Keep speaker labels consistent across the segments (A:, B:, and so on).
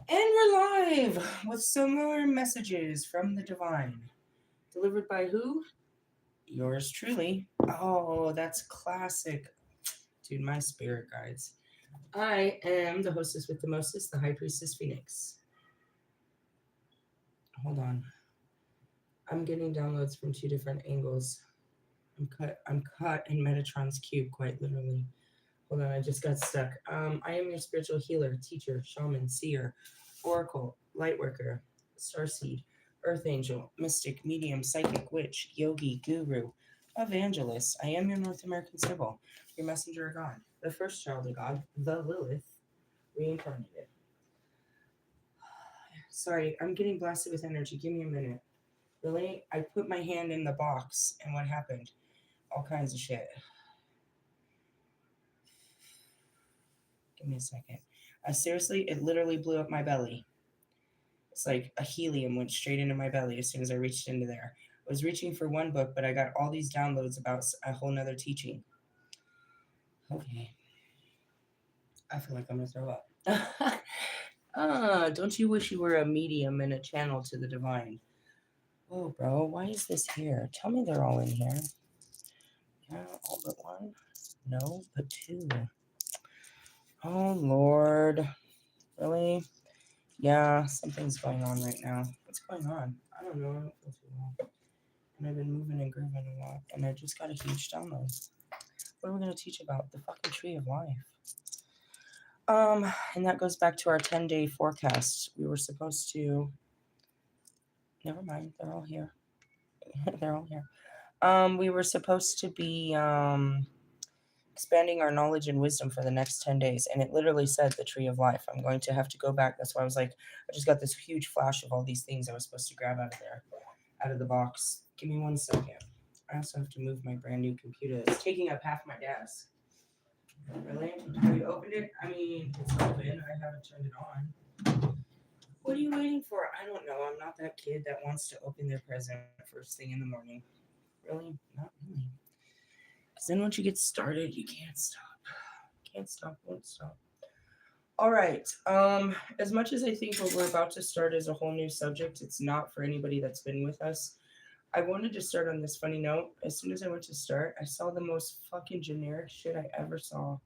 A: And we're live with some more messages from the divine. Delivered by who? Yours truly. Oh, that's classic. Dude, my spirit guides. I am the hostess with the mostest, the High Priestess Phoenix. Hold on. I'm getting downloads from two different angles. I'm cut in Metatron's cube, quite literally. Hold on, I just got stuck. I am your spiritual healer, teacher, shaman, seer, oracle, lightworker, starseed, earth angel, mystic, medium, psychic, witch, yogi, guru, evangelist. I am your North American symbol, your messenger of God, the first child of God, the Lilith, reincarnated. Sorry, I'm getting blasted with energy. Give me a minute. Really? I put my hand in the box, and what happened? All kinds of shit. Give me a second. Seriously, it literally blew up my belly. It's like a helium went straight into my belly as soon as I reached into there. I was reaching for one book, but I got all these downloads about a whole nother teaching. Okay. I feel like I'm going to throw up. Don't you wish you were a medium and a channel to the divine? Oh, bro, why is this here? Tell me they're all in here. Yeah, all but one? No, but two. Oh, Lord. Really? Yeah, something's going on right now. What's going on? I don't know. I don't feel too well. And I've been moving and grooving a lot. And I just got a huge download. What are we going to teach about? The fucking tree of life. And that goes back to our 10-day forecast. We were supposed to... Never mind. They're all here. They're all here. We were supposed to be expanding our knowledge and wisdom for the next 10 days. And it literally said the tree of life. I'm going to have to go back. That's why I was like, I just got this huge flash of all these things I was supposed to grab out of there, out of the box. Give me 1 second. I also have to move my brand new computer. It's taking up half my desk. Really? Have you opened it? I mean, it's open. I haven't turned it on. What are you waiting for? I don't know. I'm not that kid that wants to open their present first thing in the morning. Really? Not really. Because then once you get started, you can't stop. Can't stop, won't stop. All right. As much as I think what we're about to start is a whole new subject, it's not for anybody that's been with us. I wanted to start on this funny note. As soon as I went to start, I saw the most fucking generic shit I ever saw.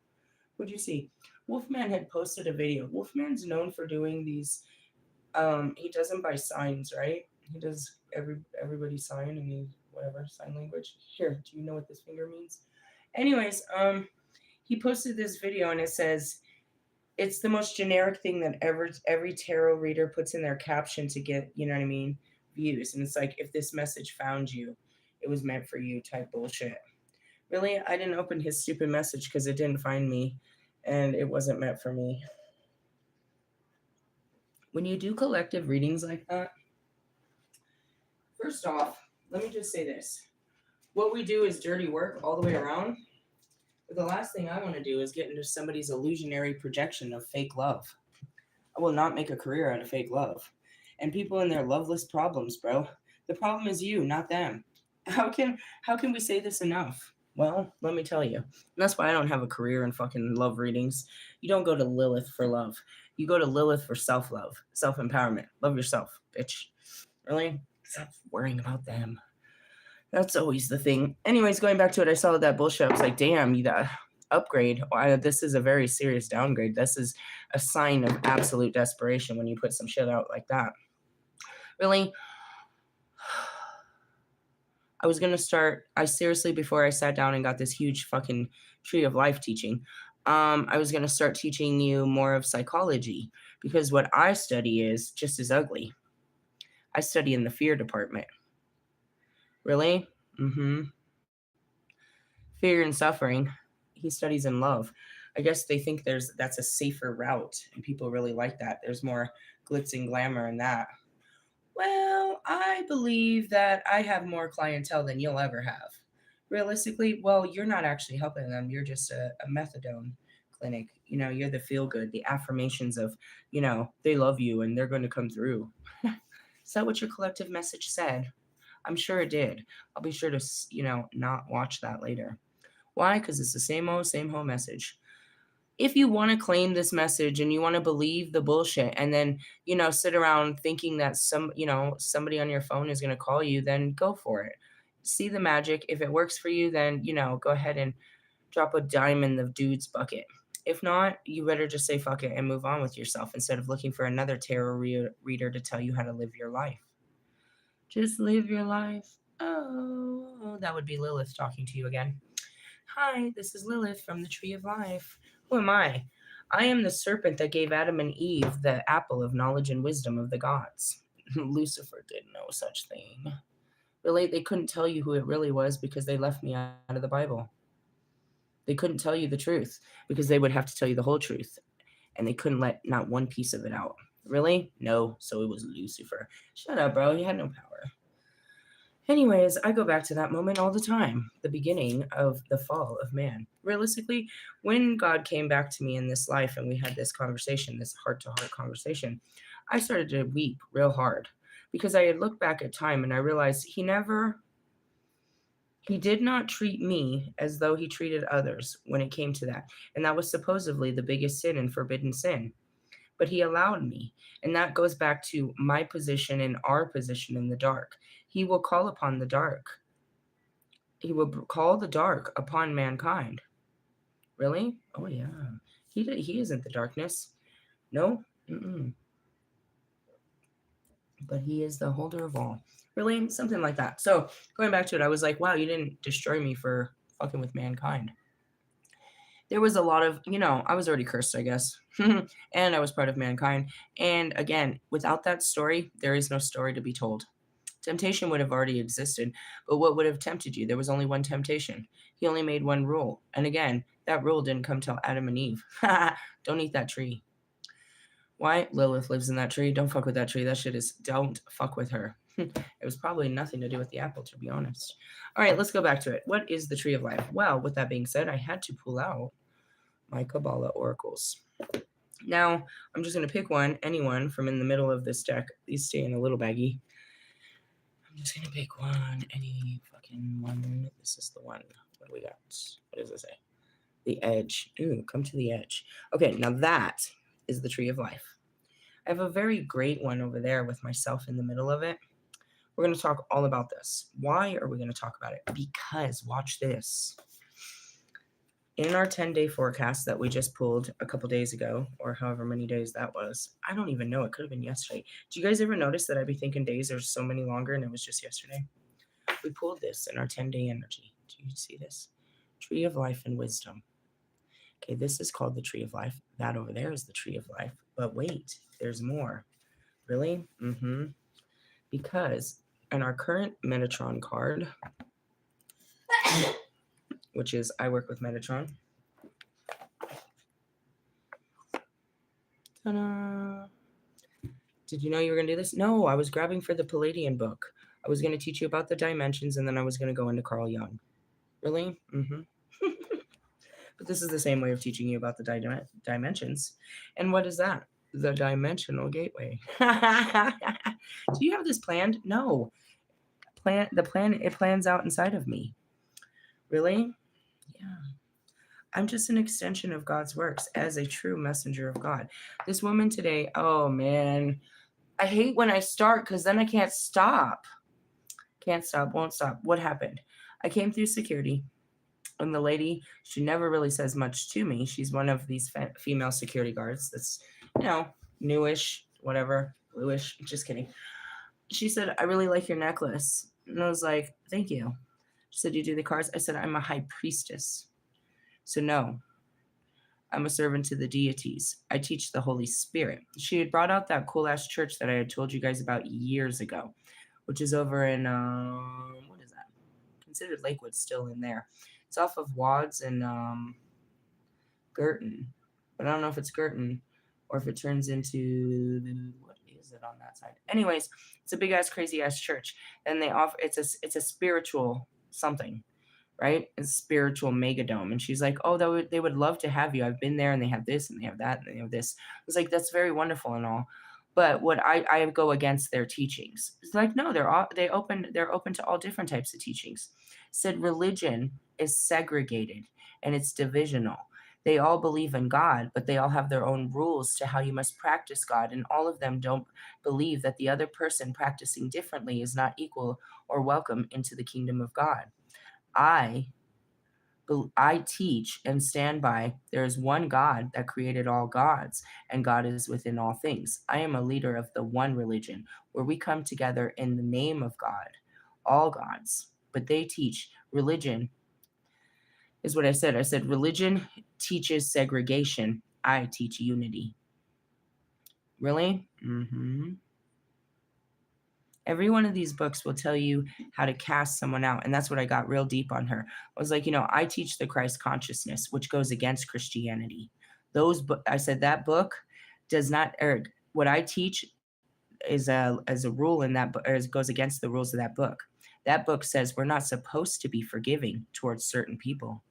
A: What'd you see? Wolfman had posted a video. Wolfman's known for doing these. He does them by signs, right? He does everybody sign and he whatever sign language. Here, do you know what this finger means? Anyways, he posted this video and it says it's the most generic thing that every tarot reader puts in their caption to get, you know what I mean, views. And it's like, if this message found you, it was meant for you type bullshit. Really, I didn't open his stupid message because it didn't find me and it wasn't meant for me. When you do collective readings like that, first off, let me just say this. What we do is dirty work all the way around. But the last thing I want to do is get into somebody's illusionary projection of fake love. I will not make a career out of fake love. And people and their loveless problems, bro. The problem is you, not them. How can we say this enough? Well, let me tell you. And that's why I don't have a career in fucking love readings. You don't go to Lilith for love. You go to Lilith for self-love, self-empowerment. Love yourself, bitch. Really? Stop worrying about them. That's always the thing. Anyways, going back to it, I saw that bullshit. I was like, damn, you got upgrade. This is a very serious downgrade. This is a sign of absolute desperation when you put some shit out like that. Really? I was going to start, before I sat down and got this huge fucking tree of life teaching, I was going to start teaching you more of psychology because what I study is just as ugly. I study in the fear department. Really? Mm-hmm. Fear and suffering. He studies in love. I guess they think that's a safer route, and people really like that. There's more glitz and glamour in that. Well, I believe that I have more clientele than you'll ever have. Realistically, well, you're not actually helping them. You're just a methadone clinic. You know, you're the feel good, the affirmations of, you know, they love you and they're going to come through. Is that what your collective message said? I'm sure it did. I'll be sure to, not watch that later. Why? Because it's the same old message. if you want to claim this message and you want to believe the bullshit and then, sit around thinking that somebody on your phone is going to call you, then go for it. See the magic. If it works for you, then, go ahead and drop a dime in the dude's bucket. If not, you better just say fuck it and move on with yourself instead of looking for another tarot reader to tell you how to live your life. Just live your life. Oh, that would be Lilith talking to you again. Hi, this is Lilith from the Tree of Life. Who am I? I am the serpent that gave Adam and Eve the apple of knowledge and wisdom of the gods. Lucifer did no such thing. Really, they couldn't tell you who it really was because they left me out of the Bible. They couldn't tell you the truth because they would have to tell you the whole truth. And they couldn't let not one piece of it out. Really? No. So it was Lucifer. Shut up, bro. He had no power. Anyways, I go back to that moment all the time, the beginning of the fall of man. Realistically, when God came back to me in this life and we had this conversation, this heart-to-heart conversation, I started to weep real hard because I had looked back at time and I realized he did not treat me as though he treated others when it came to that. And that was supposedly the biggest sin and forbidden sin. But he allowed me. And that goes back to my position and our position in the dark. He will call upon the dark. He will call the dark upon mankind. Really? Oh, yeah. He isn't the darkness. No? Mm-mm. But he is the holder of all. Really? Something like that. So going back to it, I was like, wow, you didn't destroy me for fucking with mankind. There was a lot of, I was already cursed, I guess. And I was part of mankind. And again, without that story, there is no story to be told. Temptation would have already existed, but what would have tempted you? There was only one temptation. He only made one rule. And again, that rule didn't come till Adam and Eve. Don't eat that tree. Why? Lilith lives in that tree. Don't fuck with that tree. That shit is, don't fuck with her. It was probably nothing to do with the apple, to be honest. All right, let's go back to it. What is the tree of life? Well, with that being said, I had to pull out my Kabbalah oracles. Now, I'm just going to pick anyone from in the middle of this deck. These stay in a little baggie. I'm just going to pick one, any fucking one. This is the one. What do we got? What does it say? The edge. Ooh, come to the edge. Okay, now that is the tree of life. I have a very great one over there with myself in the middle of it. We're going to talk all about this. Why are we going to talk about it? Because, watch this. In our 10-day forecast that we just pulled a couple days ago, or however many days that was, I don't even know. It could have been yesterday. Do you guys ever notice that I'd be thinking days are so many longer and it was just yesterday? We pulled this in our 10-day energy. Do you see this? Tree of life and wisdom. Okay, this is called the tree of life. That over there is the tree of life. But wait, there's more. Really? Mm-hmm. Because in our current Metatron card, which is I work with Metatron. Ta-da. Did you know you were going to do this? No, I was grabbing for the Palladian book. I was going to teach you about the dimensions, and then I was going to go into Carl Jung. Really? Mm-hmm. But this is the same way of teaching you about the dimensions. And what is that? The dimensional gateway. Do you have this planned? No. It plans out inside of me. Really? Yeah. I'm just an extension of God's works as a true messenger of God. This woman today, oh man, I hate when I start because then I can't stop. Can't stop, won't stop. What happened? I came through security, and the lady, she never really says much to me. She's one of these female security guards that's, newish, whatever, bluish. Just kidding. She said, I really like your necklace. And I was like, thank you. She said, you do the cards? I said, I'm a high priestess. So no, I'm a servant to the deities. I teach the Holy Spirit. She had brought out that cool-ass church that I had told you guys about years ago, which is over in, what is that? Considered Lakewood, still in there. It's off of Wads and Girton. But I don't know if it's Girton or if it turns into, what is it on that side? Anyways, it's a big-ass, crazy-ass church. And they offer, it's a spiritual something. Right? A spiritual megadome. And she's like, oh, they would love to have you. I've been there and they have this and they have that and they have this. I was like, that's very wonderful and all. But what I go against their teachings. It's like, no, they're open to all different types of teachings. Said religion is segregated and it's divisional. They all believe in God, but they all have their own rules to how you must practice God, and all of them don't believe that the other person practicing differently is not equal or welcome into the kingdom of God. I teach and stand by there is one God that created all gods, and God is within all things. I am a leader of the one religion where we come together in the name of God, all gods. But they teach religion is what I said. I said religion teaches segregation. I teach unity. Really? Mm-hmm. Every one of these books will tell you how to cast someone out. And that's what I got real deep on her. I was like, I teach the Christ consciousness, which goes against Christianity. I said that book does not, or what I teach is as a rule in that book, or goes against the rules of that book. That book says we're not supposed to be forgiving towards certain people.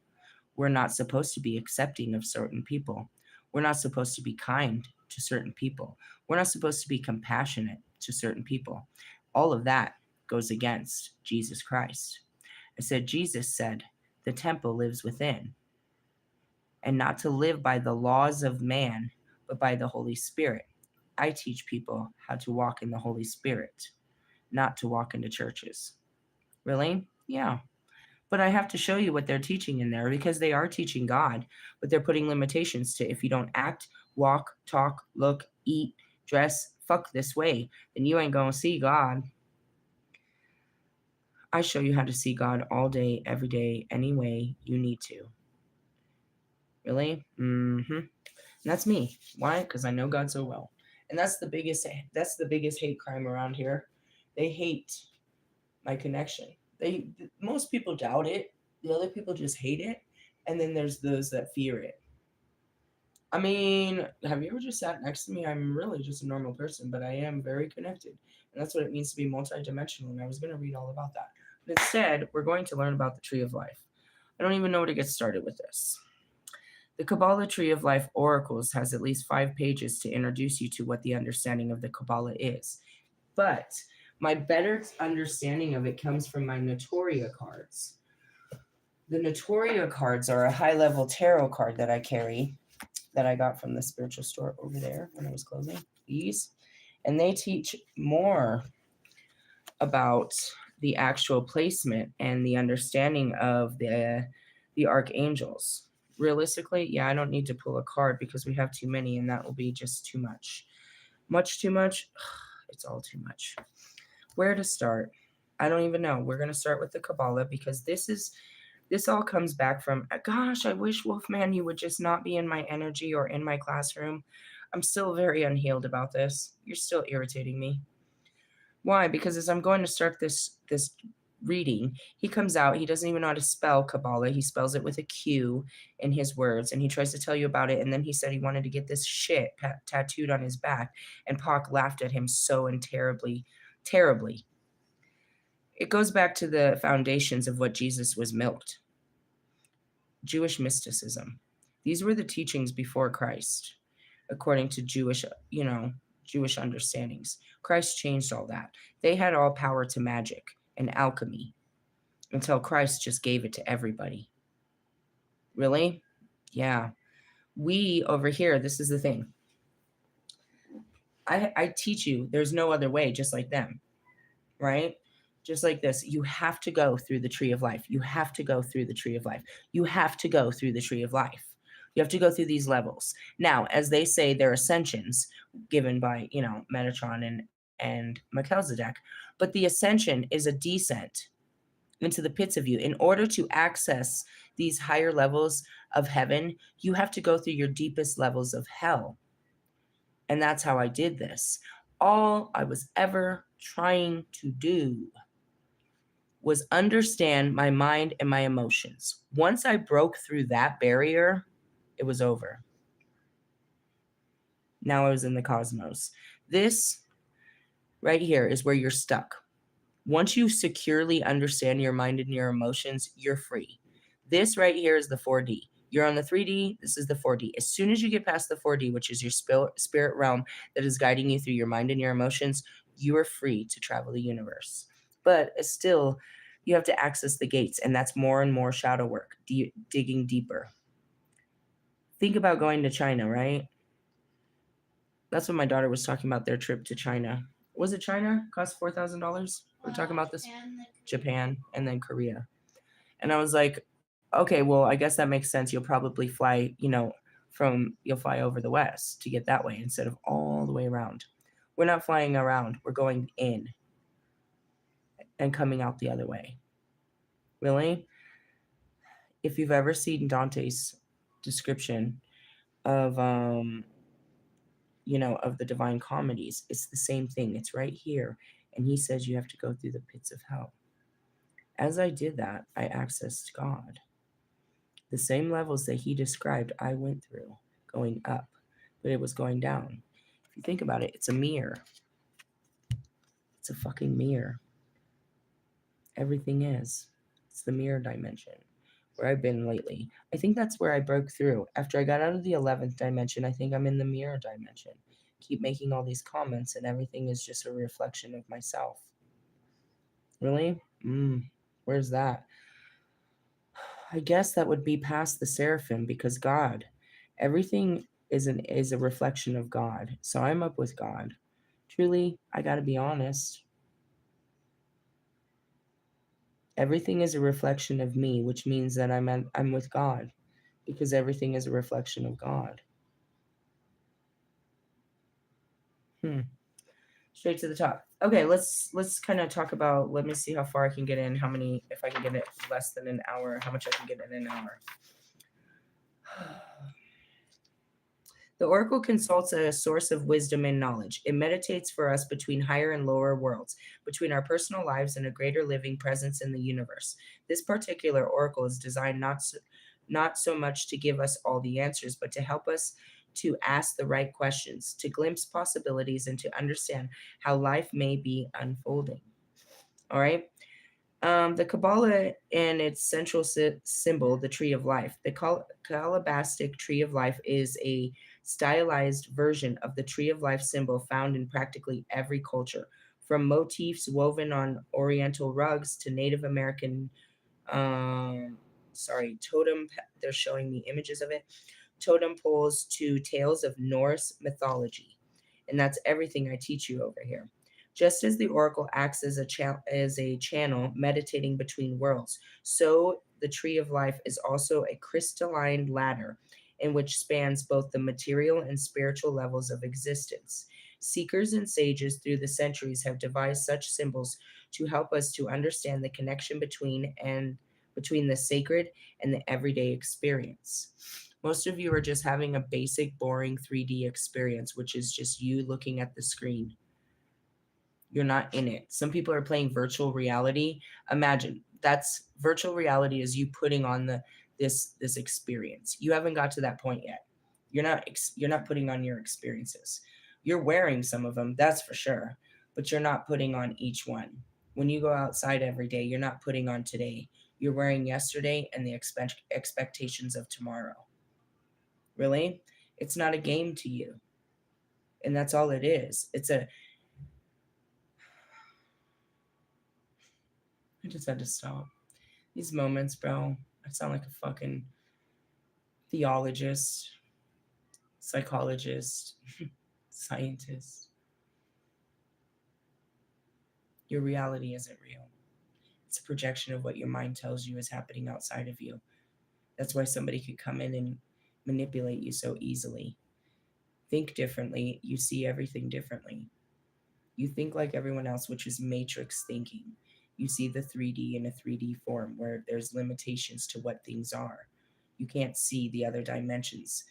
A: We're not supposed to be accepting of certain people. We're not supposed to be kind to certain people. We're not supposed to be compassionate to certain people. All of that goes against Jesus Christ. I said, Jesus said, the temple lives within, and not to live by the laws of man, but by the Holy Spirit. I teach people how to walk in the Holy Spirit, not to walk into churches. Really? Yeah. But I have to show you what they're teaching in there, because they are teaching God, but they're putting limitations to if you don't act, walk, talk, look, eat, dress, fuck this way, then you ain't gonna see God. I show you how to see God all day, every day, any way you need to. Really? Mm-hmm. And that's me. Why? Because I know God so well. And that's the biggest hate crime around here. They hate my connection. Most people doubt it. The other people just hate it. And then there's those that fear it. I mean, have you ever just sat next to me? I'm really just a normal person, but I am very connected. And that's what it means to be multidimensional. And I was going to read all about that. But instead, we're going to learn about the Tree of Life. I don't even know where to get started with this. The Kabbalah Tree of Life Oracles has at least 5 pages to introduce you to what the understanding of the Kabbalah is. But my better understanding of it comes from my Notoria cards. The Notoria cards are a high-level tarot card that I carry, that I got from the spiritual store over there when I was closing these. And they teach more about the actual placement and the understanding of the archangels. Realistically, yeah, I don't need to pull a card because we have too many, and that will be just too much. Much too much? It's all too much. Where to start? I don't even know. We're going to start with the Kabbalah, because this all comes back from, gosh, I wish, Wolfman, you would just not be in my energy or in my classroom. I'm still very unhealed about this. You're still irritating me. Why? Because as I'm going to start this reading, he comes out, he doesn't even know how to spell Kabbalah. He spells it with a Q in his words, and he tries to tell you about it, and then he said he wanted to get this shit tattooed on his back, and Pac laughed at him so and terribly. It goes back to the foundations of what Jesus was milked. Jewish mysticism. These were the teachings before Christ, according to Jewish understandings. Christ changed all that. They had all power to magic and alchemy until Christ just gave it to everybody. Really? Yeah. We over here, this is the thing. I teach you there's no other way, just like them, right? Just like this. You have to go through the Tree of Life. You have to go through the Tree of Life. You have to go through the Tree of Life. You have to go through these levels. Now, as they say, they're ascensions given by, Metatron and Melchizedek. But the ascension is a descent into the pits of you. In order to access these higher levels of heaven, you have to go through your deepest levels of hell. And that's how I did this. All I was ever trying to do was understand my mind and my emotions. Once I broke through that barrier, it was over. Now I was in the cosmos. This right here is where you're stuck. Once you securely understand your mind and your emotions, you're free. This right here is the 4D. You're on the 3D. This is the 4D. As soon as you get past the 4D, which is your spirit realm that is guiding you through your mind and your emotions, you are free to travel the universe. But still, you have to access the gates, and that's more and more shadow work, digging deeper. Think about going to China, right? That's what my daughter was talking about, their trip to China. Was it China? Cost $4,000? We're talking about this. Japan and then Korea. And I was like, okay, well, I guess that makes sense. You'll probably fly, you'll fly over the West to get that way instead of all the way around. We're not flying around. We're going in and coming out the other way. Really? If you've ever seen Dante's description of, of the Divine Comedies, it's the same thing. It's right here. And he says you have to go through the pits of hell. As I did that, I accessed God. The same levels that he described, I went through, going up, but it was going down. If you think about it, it's a mirror. It's a fucking mirror. Everything is. It's the mirror dimension where I've been lately. I think that's where I broke through. After I got out of the 11th dimension, I think I'm in the mirror dimension. Keep making all these comments, and everything is just a reflection of myself. Really? Where's that? I guess that would be past the seraphim, because God, everything is a reflection of God. So I'm up with God. Truly, I got to be honest. Everything is a reflection of me, which means that I'm with God, because everything is a reflection of God. Straight to the top. Okay, let's kind of talk about, let me see how far I can get in, if I can get it less than an hour, how much I can get in an hour. The oracle consults a source of wisdom and knowledge. It meditates for us between higher and lower worlds, between our personal lives and a greater living presence in the universe. This particular oracle is designed not so much to give us all the answers, but to help us to ask the right questions, to glimpse possibilities, and to understand how life may be unfolding. All right. The Kabbalah and its central symbol, the Tree of Life. The Kabbalistic Tree of Life is a stylized version of the Tree of Life symbol found in practically every culture, from motifs woven on Oriental rugs to Native American, totem. They're showing me images of it. Totem poles to tales of Norse mythology. And that's everything I teach you over here. Just as the oracle acts as a channel meditating between worlds, so the Tree of Life is also a crystalline ladder in which spans both the material and spiritual levels of existence. Seekers and sages through the centuries have devised such symbols to help us to understand the connection between the sacred and the everyday experience. Most of you are just having a basic, boring 3D experience, which is just you looking at the screen. You're not in it. Some people are playing virtual reality. Imagine that's virtual reality is you putting on this experience. You haven't got to that point yet. You're not putting on your experiences. You're wearing some of them, that's for sure, but you're not putting on each one. When you go outside every day, you're not putting on today. You're wearing yesterday and the expectations of tomorrow. Really? It's not a game to you. And that's all it is. I just had to stop. These moments, bro, I sound like a fucking theologist, psychologist, scientist. Your reality isn't real. It's a projection of what your mind tells you is happening outside of you. That's why somebody could come in and manipulate you so easily. Think differently, you see everything differently. You think like everyone else, which is matrix thinking. You see the 3D in a 3D form where there's limitations to what things are. You can't see the other dimensions.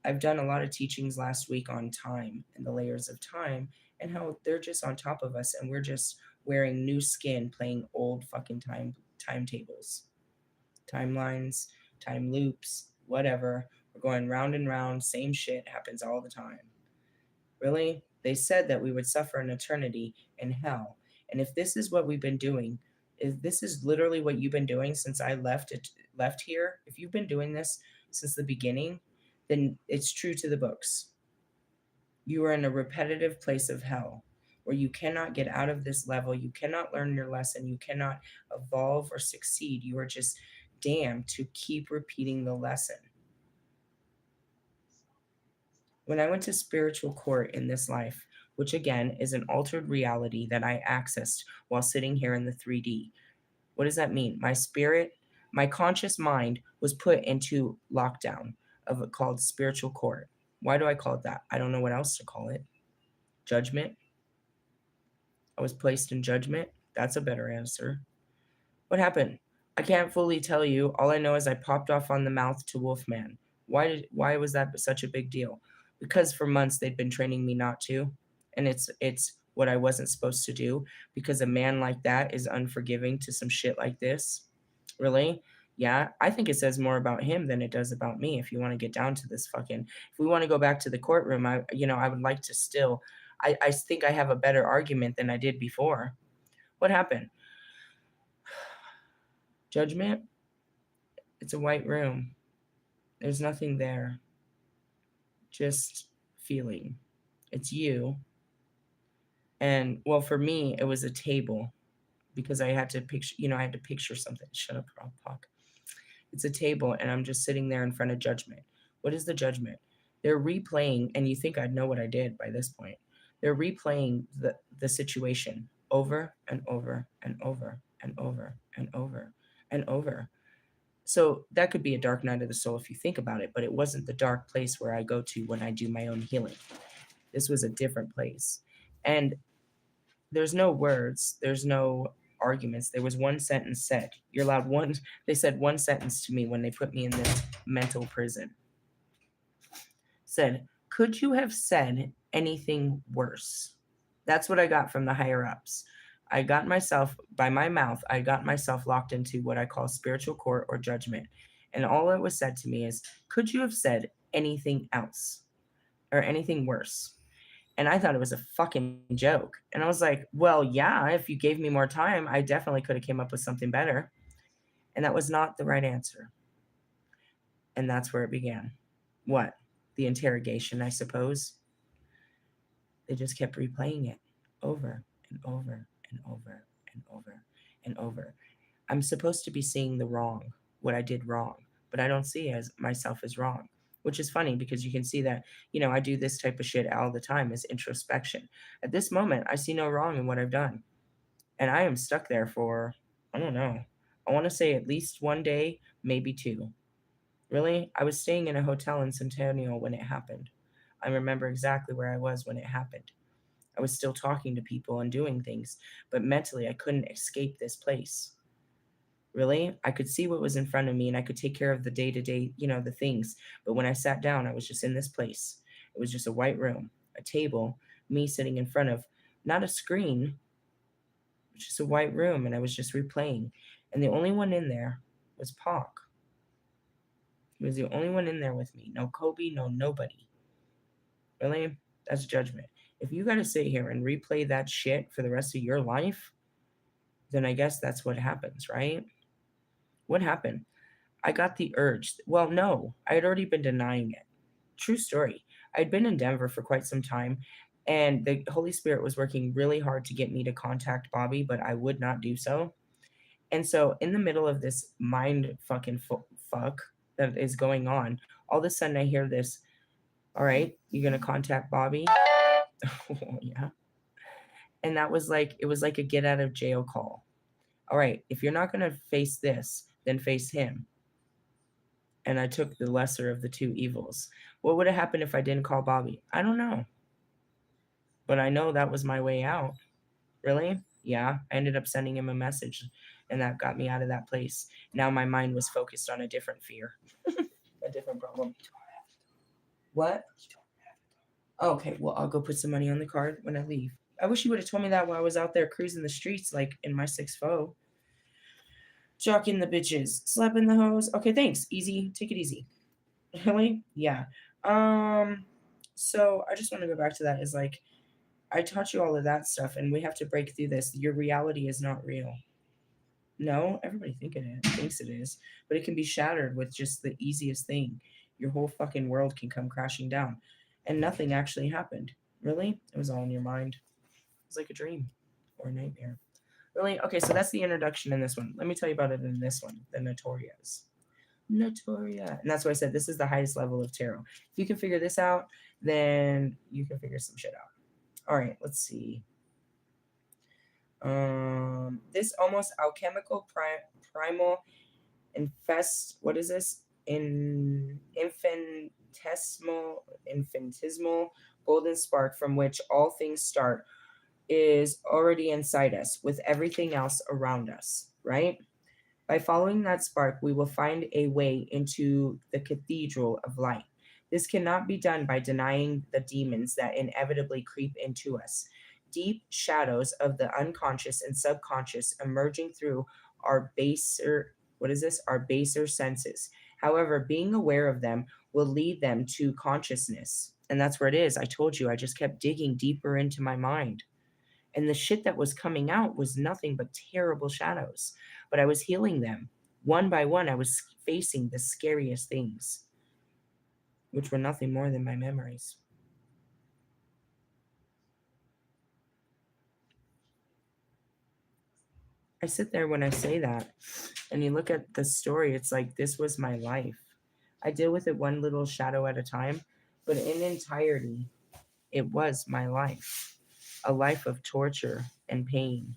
A: I've done a lot of teachings last week on time and the layers of time and how they're just on top of us and we're just wearing new skin playing old fucking timetables, timelines, time loops, whatever. We're going round and round, same shit happens all the time. Really? They said that we would suffer an eternity in hell. And if this is what we've been doing, if this is literally what you've been doing since I left here, if you've been doing this since the beginning, then it's true to the books. You are in a repetitive place of hell where you cannot get out of this level. You cannot learn your lesson. You cannot evolve or succeed. You are just damned to keep repeating the lesson. When I went to spiritual court in this life, which again is an altered reality that I accessed while sitting here in the 3D, what does that mean? My spirit, my conscious mind was put into lockdown of it called spiritual court. Why do I call it that? I don't know what else to call it. Judgment. I was placed in judgment. That's a better answer. What happened? I can't fully tell you. All I know is I popped off on the mouth to Wolfman. Why was that such a big deal? Because for months they'd been training me not to. And it's what I wasn't supposed to do, because a man like that is unforgiving to some shit like this. Really? Yeah, I think it says more about him than it does about me. If you want to get down to this fucking, if we want to go back to the courtroom, I would like to still, I think I have a better argument than I did before. What happened? Judgment? It's a white room. There's nothing there. Just feeling. It's you. And well, for me, it was a table, because I had to picture something. Shut up, Rob Puck. It's a table, and I'm just sitting there in front of judgment. What is the judgment? They're replaying, and you think I'd know what I did by this point. They're replaying the situation over and over and over and over and over and over. So that could be a dark night of the soul if you think about it, but it wasn't the dark place where I go to when I do my own healing. This was a different place. And there's no words, there's no arguments. There was one sentence said. You're allowed one, they said one sentence to me when they put me in this mental prison. Said, could you have said anything worse? That's what I got from the higher ups. I got myself, by my mouth, I got myself locked into what I call spiritual court or judgment. And all that was said to me is, could you have said anything else or anything worse? And I thought it was a fucking joke. And I was like, well, yeah, if you gave me more time, I definitely could have came up with something better. And that was not the right answer. And that's where it began. What? The interrogation, I suppose. They just kept replaying it over and over and over and over and over. I'm supposed to be seeing the wrong, what I did wrong, but I don't see as myself as wrong, which is funny because you can see that, I do this type of shit all the time as introspection. At this moment, I see no wrong in what I've done. And I am stuck there for, I don't know, I want to say at least one day, maybe two. Really? I was staying in a hotel in Centennial when it happened. I remember exactly where I was when it happened. I was still talking to people and doing things, but mentally I couldn't escape this place. Really? I could see what was in front of me and I could take care of the day-to-day, the things. But when I sat down, I was just in this place. It was just a white room, a table, me sitting in front of not a screen, it was just a white room, and I was just replaying. And the only one in there was Pac. He was the only one in there with me. No Kobe, no nobody. Really? That's judgment. If you got to sit here and replay that shit for the rest of your life, then I guess that's what happens, right? What happened? I got the urge. Well, no, I had already been denying it. True story. I'd been in Denver for quite some time, and the Holy Spirit was working really hard to get me to contact Bobby, but I would not do so. And so in the middle of this mind fucking fuck that is going on, all of a sudden I hear this, all right, you're going to contact Bobby? Oh, yeah. And that was it was like a get out of jail call. All right, if you're not going to face this, then face him. And I took the lesser of the two evils. What would have happened if I didn't call Bobby? I don't know. But I know that was my way out. Really? Yeah. I ended up sending him a message, and that got me out of that place. Now my mind was focused on a different fear, a different problem. What? Okay, well, I'll go put some money on the card when I leave. I wish you would have told me that while I was out there cruising the streets, like in my 6'4". Jocking the bitches, slapping the hoes. Okay, thanks. Easy. Take it easy. Really? Yeah. So I just want to go back to that. Is I taught you all of that stuff, and we have to break through this. Your reality is not real. No, everybody thinks it is, but it can be shattered with just the easiest thing. Your whole fucking world can come crashing down, and nothing actually happened. Really? It was all in your mind. It was like a dream or a nightmare. Really? Okay, so that's the introduction in this one. Let me tell you about it in this one, the Notorias. Notoria. And that's why I said this is the highest level of tarot. If you can figure this out, then you can figure some shit out. All right, let's see. This almost alchemical primal infest. What is this? Infinitesimal golden spark from which all things start is already inside us, with everything else around us. Right. By following that spark, we will find a way into the cathedral of light. This cannot be done by denying the demons that inevitably creep into us. Deep shadows of the unconscious and subconscious emerging through our baser, what is this? Our baser senses. However, being aware of them will lead them to consciousness. And that's where it is. I told you, I just kept digging deeper into my mind. And the shit that was coming out was nothing but terrible shadows. But I was healing them. One by one, I was facing the scariest things, which were nothing more than my memories. I sit there when I say that, and you look at the story, it's like this was my life. I deal with it one little shadow at a time, but in entirety, it was my life. A life of torture and pain,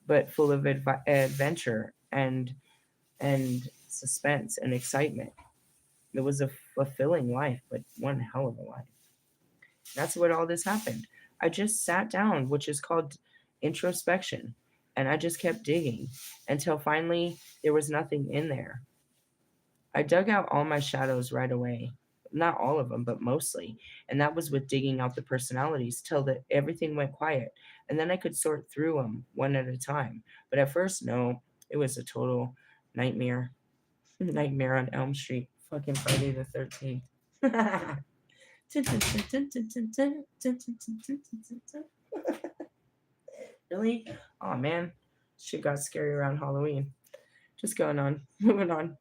A: but full of adventure and suspense and excitement. It was a fulfilling life, but one hell of a life. That's what all this happened. I just sat down, which is called introspection, and I just kept digging until finally there was nothing in there. I dug out all my shadows right away. Not all of them, but mostly. And that was with digging out the personalities till that everything went quiet. And then I could sort through them one at a time. But at first, no, it was a total nightmare. Nightmare on Elm Street. Fucking Friday the 13th. Really? Oh man, shit got scary around Halloween. Just going on, moving on.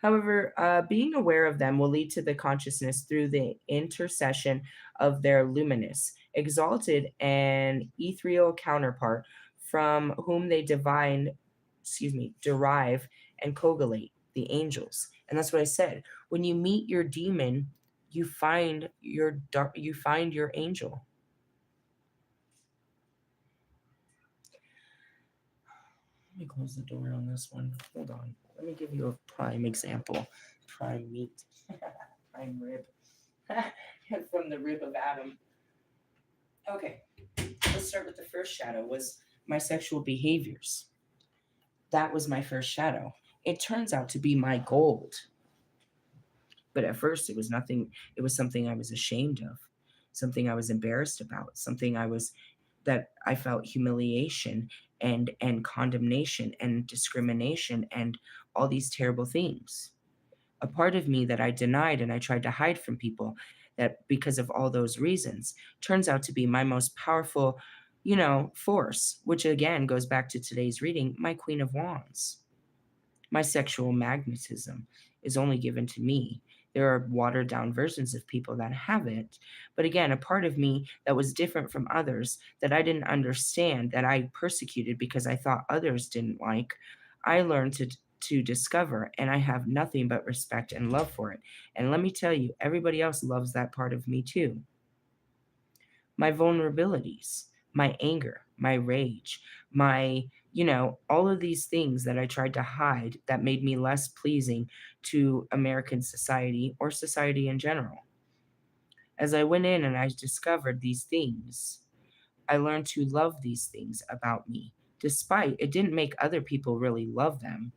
A: However, being aware of them will lead to the consciousness through the intercession of their luminous, exalted, and ethereal counterpart, from whom they derive and coagulate the angels. And that's what I said. When you meet your demon, you find your angel. Let me close the door on this one. Hold on. Let me give you a prime example. Prime meat. Prime rib. From the rib of Adam. Okay. Let's start with the first shadow, was my sexual behaviors. That was my first shadow. It turns out to be my gold. But at first it was nothing. It was something I was ashamed of, something I was embarrassed about, that I felt humiliation and condemnation and discrimination and all these terrible things. A part of me that I denied and I tried to hide from people, that because of all those reasons turns out to be my most powerful, force, which again goes back to today's reading, my Queen of Wands. My sexual magnetism is only given to me. There are watered down versions of people that have it. But again, a part of me that was different from others, that I didn't understand, that I persecuted because I thought others didn't like, I learned to discover, and I have nothing but respect and love for it. And let me tell you, everybody else loves that part of me too. My vulnerabilities, my anger, my rage, all of these things that I tried to hide that made me less pleasing to American society or society in general. As I went in and I discovered these things, I learned to love these things about me, despite it didn't make other people really love them.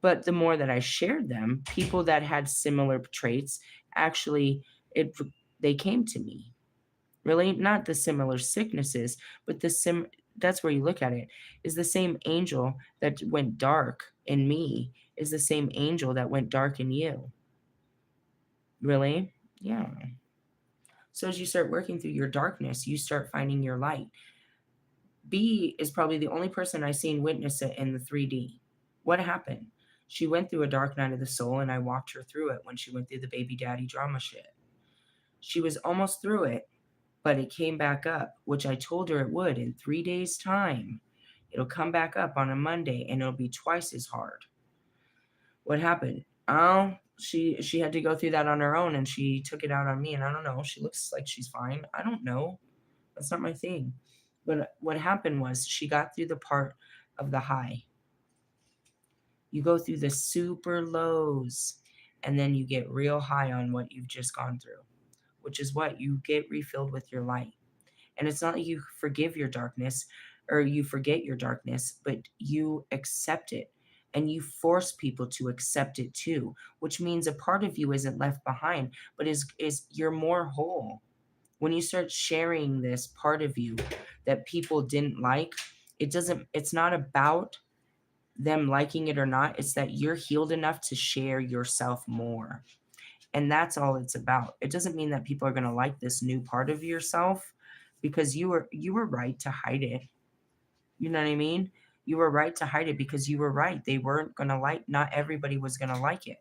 A: But the more that I shared them, people that had similar traits actually, they came to me. Really, not the similar sicknesses, but that's where you look at it, is the same angel that went dark in me is the same angel that went dark in you. Really? Yeah. So as you start working through your darkness, you start finding your light. B is probably the only person I've seen witness it in the 3D. What happened? She went through a dark night of the soul, and I walked her through it when she went through the baby daddy drama shit. She was almost through it, but it came back up, which I told her it would in 3 days' time. It'll come back up on a Monday, and it'll be twice as hard. What happened? Oh, she had to go through that on her own, and she took it out on me, and I don't know. She looks like she's fine. I don't know. That's not my thing. But what happened was she got through the part of the high. You go through the super lows, and then you get real high on what you've just gone through, which is what you get refilled with your light. And it's not like you forgive your darkness or you forget your darkness, but you accept it, and you force people to accept it too, which means a part of you isn't left behind, but is you're more whole. When you start sharing this part of you that people didn't like, it's not about them liking it or not. It's that you're healed enough to share yourself more. And that's all it's about. It doesn't mean that people are going to like this new part of yourself, because you were right to hide it. You know what I mean? You were right to hide it because you were right. They weren't going to like, not everybody was going to like it.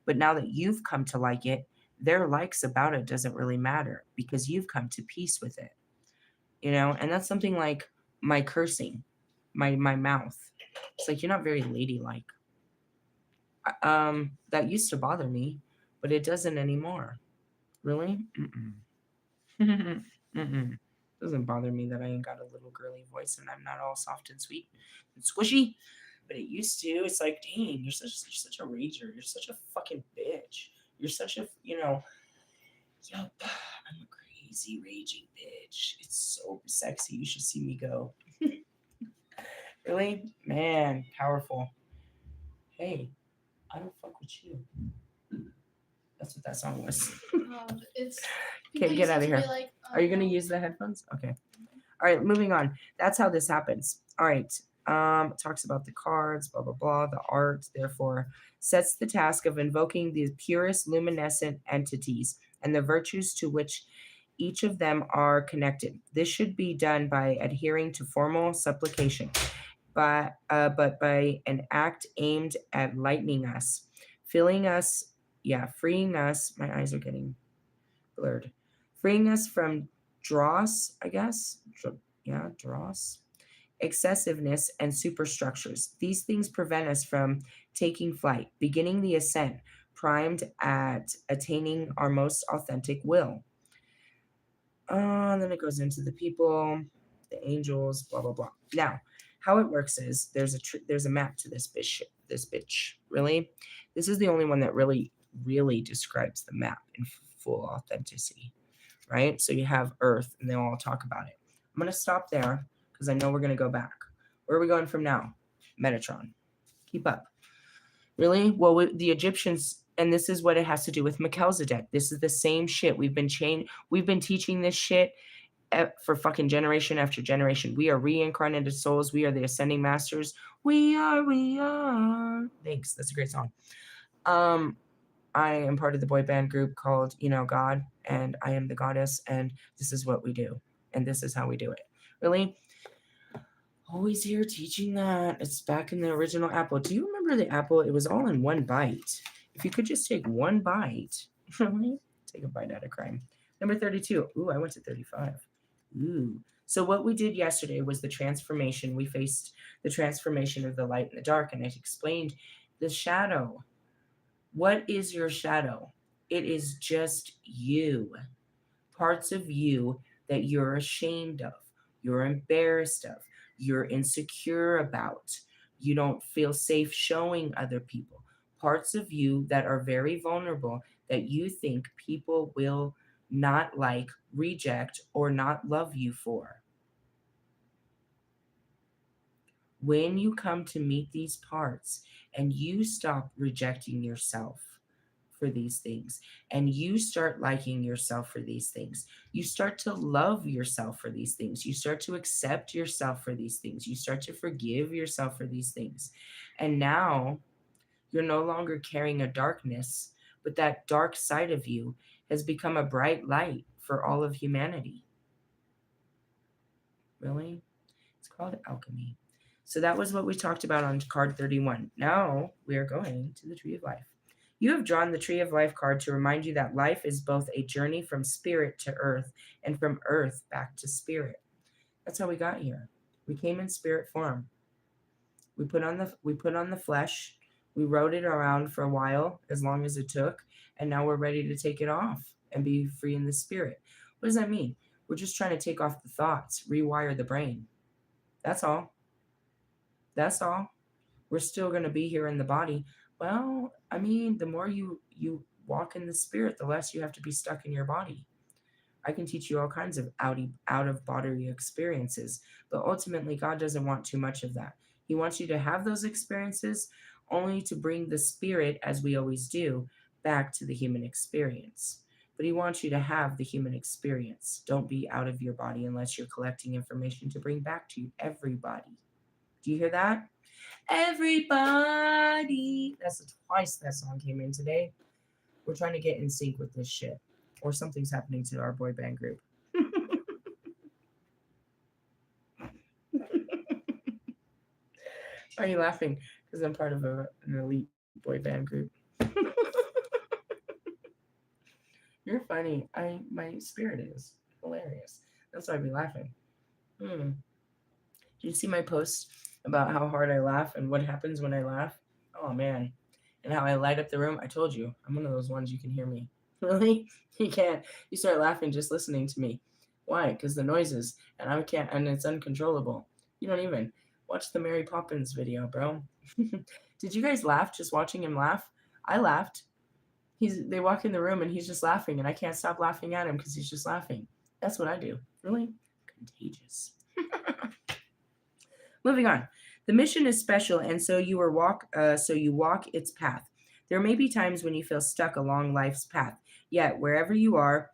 A: But now that you've come to like it, their likes about it doesn't really matter because you've come to peace with it. And that's something like my cursing, my mouth. It's like, you're not very ladylike. That used to bother me, but it doesn't anymore. Really? Mm-mm. Mm-mm. Doesn't bother me that I ain't got a little girly voice and I'm not all soft and sweet and squishy. But it used to. It's like, dang, you're such a rager. You're such a fucking bitch. You're such a, yup, I'm a crazy raging bitch. It's so sexy. You should see me go. Really? Man, powerful. Hey, I don't fuck with you. That's what that song was.
B: It's
A: Okay, get out of here.
B: like,
A: Are you gonna use the headphones? Okay. All right, moving on. That's how this happens. All right. It talks about the cards, blah blah blah, the art, therefore sets the task of invoking the purest luminescent entities and the virtues to which each of them are connected. This should be done by adhering to formal supplication, but by an act aimed at lightening us, filling us, freeing us. My eyes are getting blurred. Freeing us from dross, I guess. Dross. Excessiveness and superstructures. These things prevent us from taking flight, beginning the ascent, primed at attaining our most authentic will. Then it goes into the people, the angels, blah blah blah. Now, how it works is there's a map to this bitch. Really, this is the only one that really describes the map in full authenticity, right? So you have Earth, and they'll all talk about it. I'm gonna stop there because I know we're gonna go back. Where are we going from now? Metatron. Keep up. Really? Well, the Egyptians, and this is what it has to do with Melchizedek. This is the same shit. We've been teaching this shit for fucking generation after generation. We are reincarnated souls. We are the ascending masters. We are. Thanks. That's a great song. I am part of the boy band group called, God, and I am the goddess, and this is what we do, and this is how we do it. Really? Always here teaching that. It's back in the original apple. Do you remember the apple? It was all in one bite. If you could just take one bite, really? Take a bite out of crime. Number 32. Ooh, I went to 35. Ooh. So what we did yesterday was the transformation. We faced the transformation of the light and the dark, and I explained the shadow. What is your shadow? It is just you. Parts of you that you're ashamed of, you're embarrassed of, you're insecure about, you don't feel safe showing other people. Parts of you that are very vulnerable that you think people will not like, reject, or not love you for. When you come to meet these parts and you stop rejecting yourself for these things and you start liking yourself for these things, you start to love yourself for these things, you start to accept yourself for these things, you start to forgive yourself for these things. And now you're no longer carrying a darkness, but that dark side of you has become a bright light for all of humanity. Really? It's called alchemy. So that was what we talked about on card 31. Now we are going to the Tree of Life. You have drawn the Tree of Life card to remind you that life is both a journey from spirit to earth and from earth back to spirit. That's how we got here. We came in spirit form. We put on the flesh. We rode it around for a while, as long as it took, and now we're ready to take it off and be free in the spirit. What does that mean? We're just trying to take off the thoughts, rewire the brain. That's all. That's all. We're still going to be here in the body. Well, I mean, the more you walk in the spirit, the less you have to be stuck in your body. I can teach you all kinds of out of body experiences, but ultimately God doesn't want too much of that. He wants you to have those experiences only to bring the spirit, as we always do, back to the human experience. But he wants you to have the human experience. Don't be out of your body unless you're collecting information to bring back to you, everybody. Do you hear that? Everybody. That's twice that song came in today. We're trying to get in sync with this shit. Or something's happening to our boy band group. Are you laughing? Because I'm part of an elite boy band group. You're funny. My spirit is hilarious. That's why I'd be laughing. Did you see my post about how hard I laugh and what happens when I laugh? Oh man. And how I light up the room. I told you, I'm one of those ones you can hear me. Really? You can't. You start laughing just listening to me. Why? Because the noises, and I can't, and it's uncontrollable. You don't even watch the Mary Poppins video, bro. Did you guys laugh just watching him laugh? I laughed. They walk in the room and he's just laughing, and I can't stop laughing at him because he's just laughing. That's what I do. Really contagious. Moving on. The mission is special, and so you walk its path. There may be times when you feel stuck along life's path. Yet, wherever you are,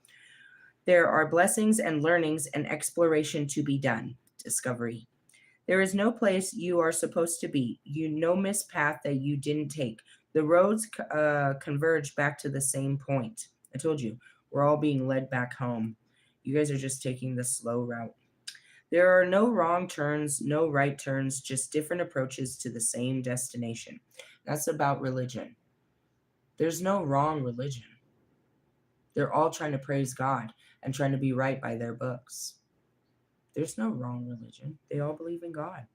A: there are blessings and learnings and exploration to be done. Discovery. There is no place you are supposed to be. No missed path that you didn't take. The roads converge back to the same point. I told you, we're all being led back home. You guys are just taking the slow route. There are no wrong turns, no right turns, just different approaches to the same destination. That's about religion. There's no wrong religion. They're all trying to praise God and trying to be right by their books. There's no wrong religion. They all believe in God,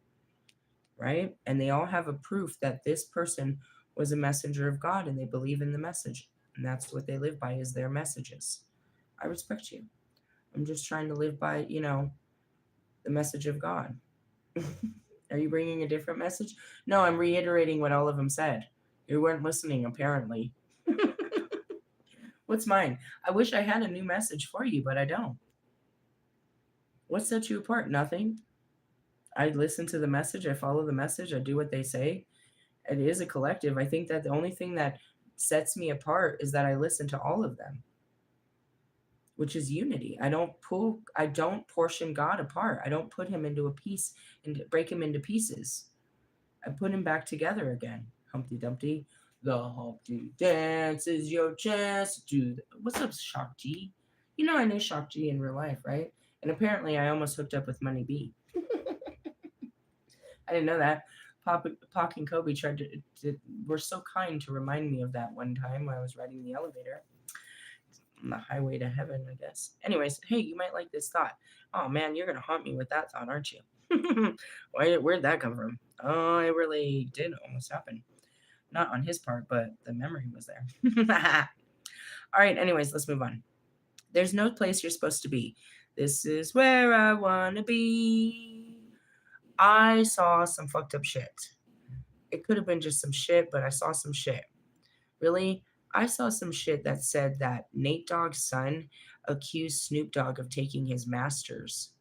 A: right? And they all have a proof that this person was a messenger of God and they believe in the message. And that's what they live by, is their messages. I respect you. I'm just trying to live by, the message of God. Are you bringing a different message? No, I'm reiterating what all of them said. You weren't listening, apparently. What's mine? I wish I had a new message for you, but I don't. What sets you apart? Nothing. I listen to the message. I follow the message. I do what they say. It is a collective. I think that the only thing that sets me apart is that I listen to all of them, which is unity. I don't portion God apart. I don't put him into a piece and break him into pieces. I put him back together again. Humpty Dumpty. The Humpty Dance is your chance to do. What's up, Shakti? You know I knew Shakti in real life, right? And apparently I almost hooked up with Money B. I didn't know that. Pac and Kobe were so kind to remind me of that one time when I was riding the elevator on the highway to heaven, I guess. Anyways, hey, you might like this thought. Oh man, you're gonna haunt me with that thought, aren't you? Where'd that come from? Oh, it really did almost happen. Not on his part, but the memory was there. All right, anyways, let's move on. There's no place you're supposed to be. This is where I want to be. I saw some fucked up shit. It could have been just some shit, but I saw some shit. Really? I saw some shit that said that Nate Dogg's son accused Snoop Dogg of taking his masters.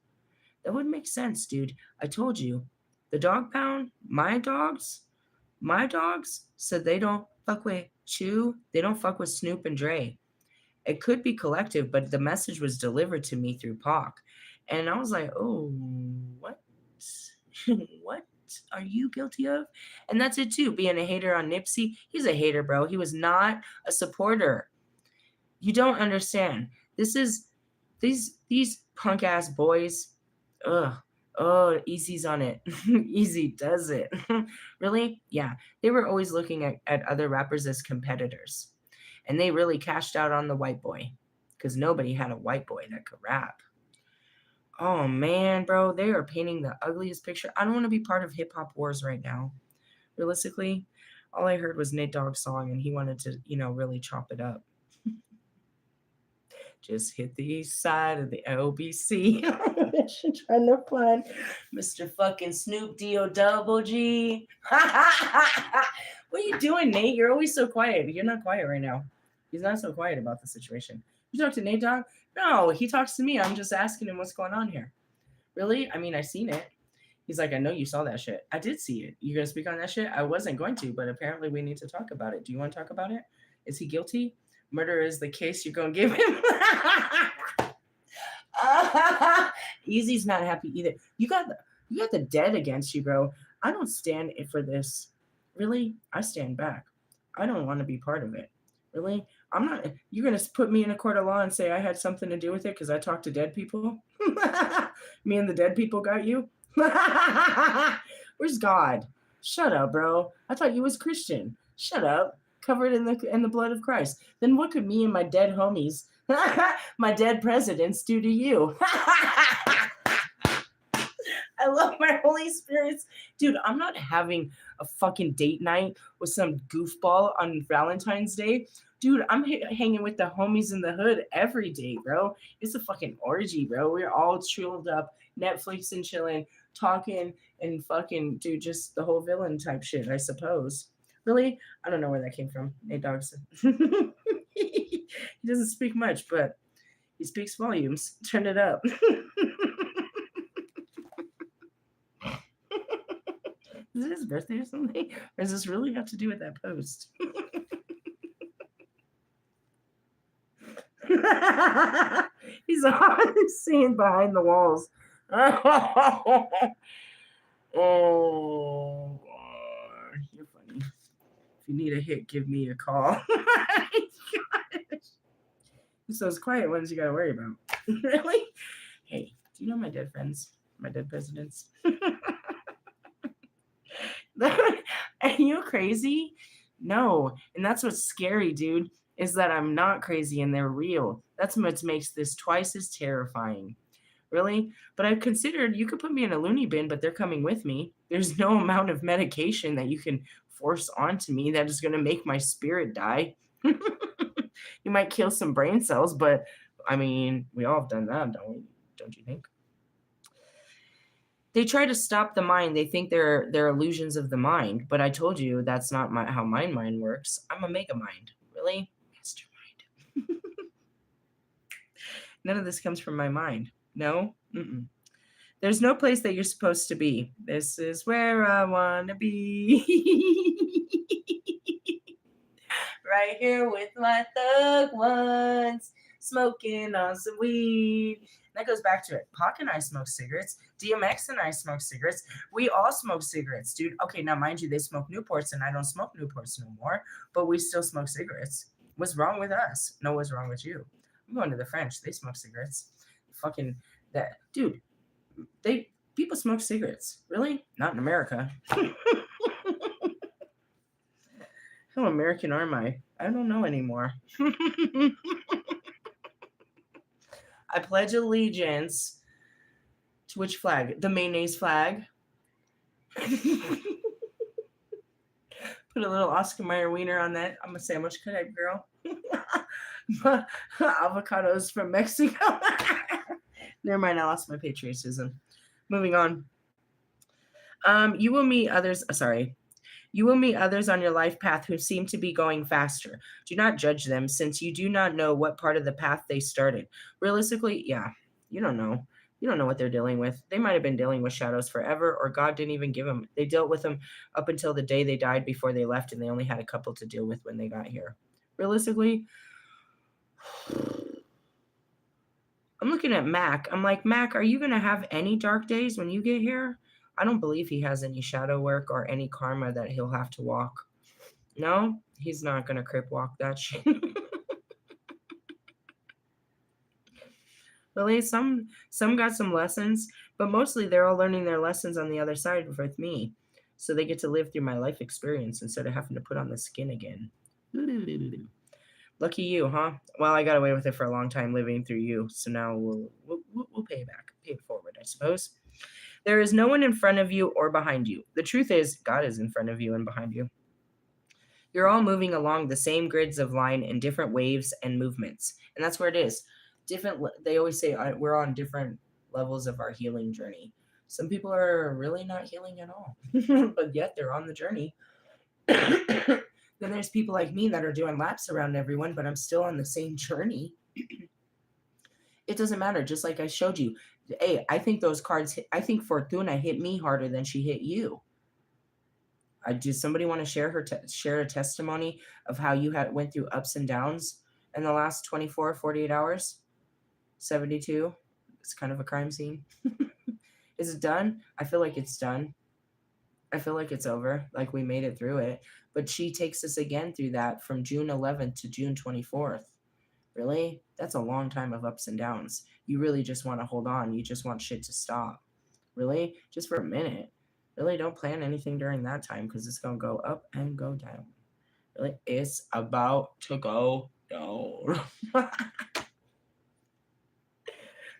A: That would make sense, dude. I told you. The dog pound, my dogs said they don't fuck with Chew. They don't fuck with Snoop and Dre. It could be collective, but the message was delivered to me through Pac. And I was like, oh, what? What are you guilty of? And that's it too, being a hater on Nipsey. He's a hater, bro. He was not a supporter. You don't understand. This is these punk ass boys. Ugh. Oh, Easy's on it. Easy does it. Really? Yeah. They were always looking at other rappers as competitors. And they really cashed out on the white boy. Because nobody had a white boy that could rap. Oh man, bro, they are painting the ugliest picture. I don't want to be part of hip hop wars right now. Realistically, All I heard was Nate Dogg's song, and he wanted to, really chop it up. Just hit the east side of the LBC. Trying to find Mr. fucking Snoop D-O double G. What are you doing, Nate? You're always so quiet. You're not quiet right now. He's not so quiet about the situation. You talk to Nate Dogg? No, he talks to me. I'm just asking him what's going on here. Really? I mean, I seen it. He's like, I know you saw that shit. I did see it. You gonna speak on that shit? I wasn't going to, but apparently we need to talk about it. Do you want to talk about it? Is he guilty? Murder is the case you're gonna give him. Easy's not happy either. You got the dead against you, bro. I don't stand for this. Really? I stand back. I don't want to be part of it. Really? I'm not. You're gonna put me in a court of law and say I had something to do with it because I talked to dead people? Me and the dead people got you? Where's God? Shut up, bro. I thought you was Christian. Shut up. Covered in the blood of Christ. Then what could me and my dead homies, my dead presidents, do to you? I love my Holy Spirits. Dude, I'm not having a fucking date night with some goofball on Valentine's Day. Dude, I'm hanging with the homies in the hood every day, bro. It's a fucking orgy, bro. We're all chilled up, Netflix and chilling, talking, and fucking, dude, just the whole villain type shit, I suppose. Really? I don't know where that came from. Nate Dogg said. He doesn't speak much, but he speaks volumes. Turn it up. Is it his birthday or something? Or does this really have to do with that post? He's always seeing behind the walls. Oh, you're funny. If you need a hit, give me a call. It's those quiet ones you gotta worry about. Really? Hey, do you know my dead friends? My dead presidents? Are you crazy? No. And that's what's scary, dude, is that I'm not crazy and they're real. That's what makes this twice as terrifying. Really? But I've considered you could put me in a loony bin, but they're coming with me. There's no amount of medication that you can force onto me that is going to make my spirit die. You might kill some brain cells, but I mean, we all have done that, don't we? Don't you think? They try to stop the mind. They think they're illusions of the mind, but I told you that's not how my mind works. I'm a mega mind. Really? Mastermind. None of this comes from my mind. No? Mm-mm. There's no place that you're supposed to be. This is where I want to be. Right here with my thug ones, smoking on some weed. That goes back to it. Pac and I smoke cigarettes. DMX and I smoke cigarettes. We all smoke cigarettes, dude. Okay, now mind you, they smoke Newports and I don't smoke Newports no more, but we still smoke cigarettes. What's wrong with us? No, what's wrong with you? I'm going to the French. They smoke cigarettes. Fucking that, dude. People smoke cigarettes. Really? Not in America. How American am I? I don't know anymore. I pledge allegiance to which flag? The mayonnaise flag. Put a little Oscar Mayer wiener on that. I'm a sandwich type girl. Avocados from Mexico. Never mind, I lost my patriotism. Moving on. You will meet others. You will meet others on your life path who seem to be going faster. Do not judge them, since you do not know what part of the path they started. Realistically, yeah, you don't know. You don't know what they're dealing with. They might have been dealing with shadows forever, or God didn't even give them. They dealt with them up until the day they died before they left, and they only had a couple to deal with when they got here. Realistically, I'm looking at Mac. I'm like, Mac, are you going to have any dark days when you get here? I don't believe he has any shadow work or any karma that he'll have to walk. No, he's not going to crip walk that shit. Really, some got some lessons, but mostly they're all learning their lessons on the other side with me. So they get to live through my life experience instead of having to put on the skin again. Lucky you, huh? Well, I got away with it for a long time living through you. So now we'll pay it back, pay it forward, I suppose. There is no one in front of you or behind you. The truth is, God is in front of you and behind you. You're all moving along the same grids of line in different waves and movements. And that's where it is. They always say we're on different levels of our healing journey. Some people are really not healing at all, but yet they're on the journey. Then there's people like me that are doing laps around everyone, but I'm still on the same journey. It doesn't matter. Just like I showed you. Hey, I think those cards, I think Fortuna hit me harder than she hit you. Does somebody want to share a testimony of how you went through ups and downs in the last 24, 48 hours? 72? It's kind of a crime scene. Is it done? I feel like it's done. I feel like it's over. Like we made it through it. But she takes us again through that from June 11th to June 24th. Really? That's a long time of ups and downs. You really just want to hold on. You just want shit to stop. Really? Just for a minute. Really don't plan anything during that time because it's going to go up and go down. Really? It's about to go down.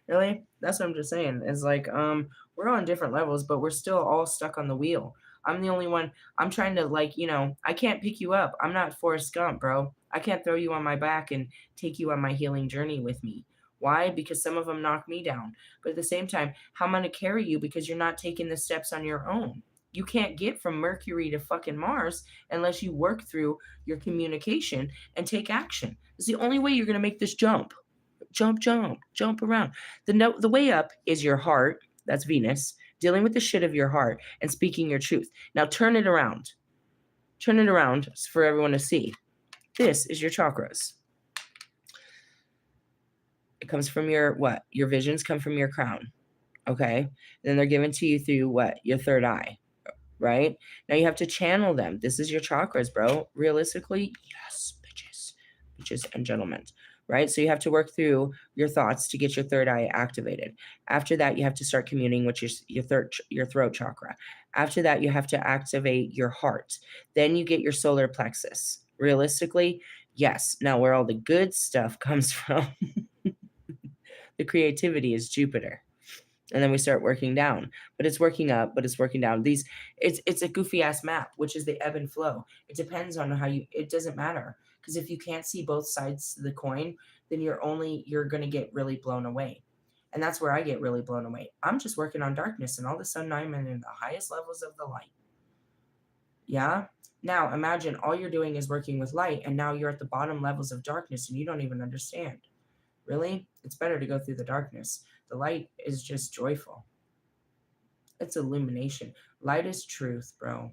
A: Really? That's what I'm just saying. It's like, we're on different levels, but we're still all stuck on the wheel. I'm the only one. I'm trying to, like, I can't pick you up. I'm not Forrest Gump, bro. I can't throw you on my back and take you on my healing journey with me. Why? Because some of them knock me down. But at the same time, how am I going to carry you because you're not taking the steps on your own? You can't get from Mercury to fucking Mars unless you work through your communication and take action. It's the only way you're going to make this jump. Jump around. The way up is your heart. That's Venus. Dealing with the shit of your heart and speaking your truth. Now turn it around. Turn it around for everyone to see. This is your chakras. It comes from your visions come from your crown. Okay? Then they're given to you through your third eye. Right? Now you have to channel them. This is your chakras, bro. Realistically, yes, bitches and gentlemen. Right? So you have to work through your thoughts to get your third eye activated. After that, you have to start communing with your throat chakra. After that, you have to activate your heart. Then you get your solar plexus. Realistically, yes. Now where all the good stuff comes from, the creativity is Jupiter. And then we start working down, but it's working up, but it's working down. It's a goofy ass map, which is the ebb and flow. It depends on it doesn't matter. Because if you can't see both sides of the coin, then you're going to get really blown away. And that's where I get really blown away. I'm just working on darkness and all of a sudden I'm in the highest levels of the light. Yeah. Now imagine all you're doing is working with light and now you're at the bottom levels of darkness and you don't even understand. Really? It's better to go through the darkness. The light is just joyful. It's illumination. Light is truth, bro.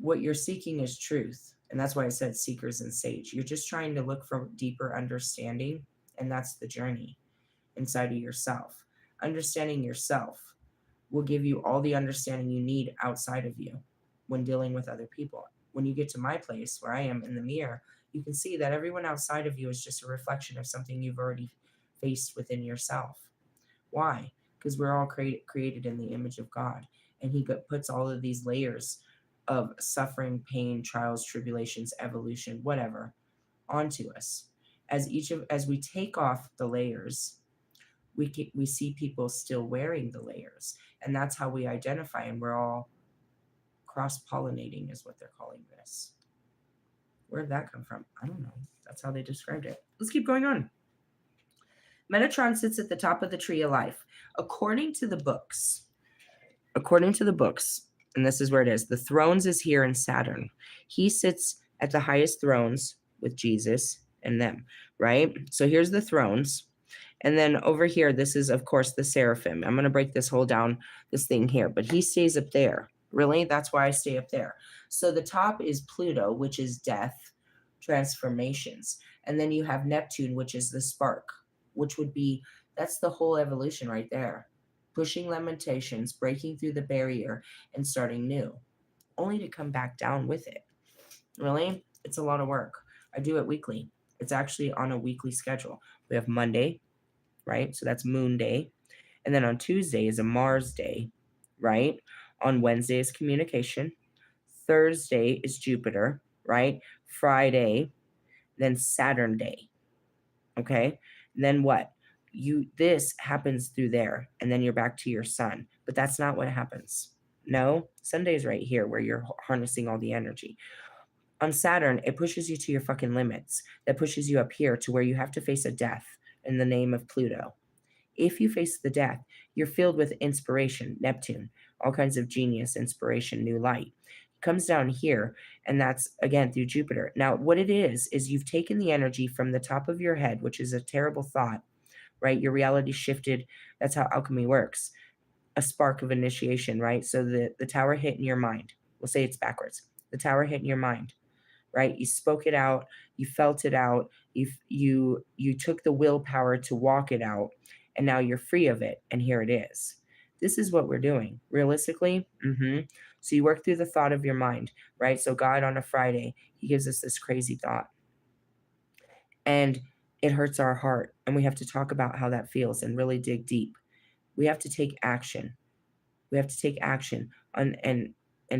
A: What you're seeking is truth. And that's why I said seekers and sage. You're just trying to look for deeper understanding. And that's the journey inside of yourself. Understanding yourself will give you all the understanding you need outside of you when dealing with other people. When you get to my place where I am in the mirror, you can see that everyone outside of you is just a reflection of something you've already faced within yourself. Why? Because we're all created in the image of God. And he puts all of these layers of suffering, pain, trials, tribulations, evolution, whatever, onto us. As we take off the layers, we see people still wearing the layers. And that's how we identify. And we're all cross-pollinating is what they're calling this. Where did that come from? I don't know. That's how they described it. Let's keep going on. Metatron sits at the top of the tree of life. According to the books, and this is where it is, the thrones is here in Saturn. He sits at the highest thrones with Jesus and them, right? So here's the thrones. And then over here, this is, of course, the seraphim. I'm going to break this this thing here, but he stays up there. Really? That's why I stay up there. So the top is Pluto, which is death, transformations. And then you have Neptune, which is the spark, which would be, that's the whole evolution right there. Pushing limitations, breaking through the barrier, and starting new, only to come back down with it. Really? It's a lot of work. I do it weekly. It's actually on a weekly schedule. We have Monday, right? So that's Moon Day. And then on Tuesday is a Mars Day, right? On Wednesday is communication. Thursday is Jupiter, right? Friday, then Saturn Day. Okay? And then what? This happens through there, and then you're back to your sun. But that's not what happens. No, Sunday's right here where you're harnessing all the energy. On Saturn, it pushes you to your fucking limits. That pushes you up here to where you have to face a death in the name of Pluto. If you face the death, you're filled with inspiration, Neptune, all kinds of genius, inspiration, new light. It comes down here, and that's again through Jupiter. Now, what it is you've taken the energy from the top of your head, which is a terrible thought, right? Your reality shifted. That's how alchemy works. A spark of initiation, right? So the tower hit in your mind. We'll say it's backwards. The tower hit in your mind, right? You spoke it out, you felt it out, you took the willpower to walk it out, and now you're free of it, and here it is. This is what we're doing, realistically. So you work through the thought of your mind, right? So God on a Friday, he gives us this crazy thought, and it hurts our heart, and we have to talk about how that feels and really dig deep. We have to take action. We have to take action and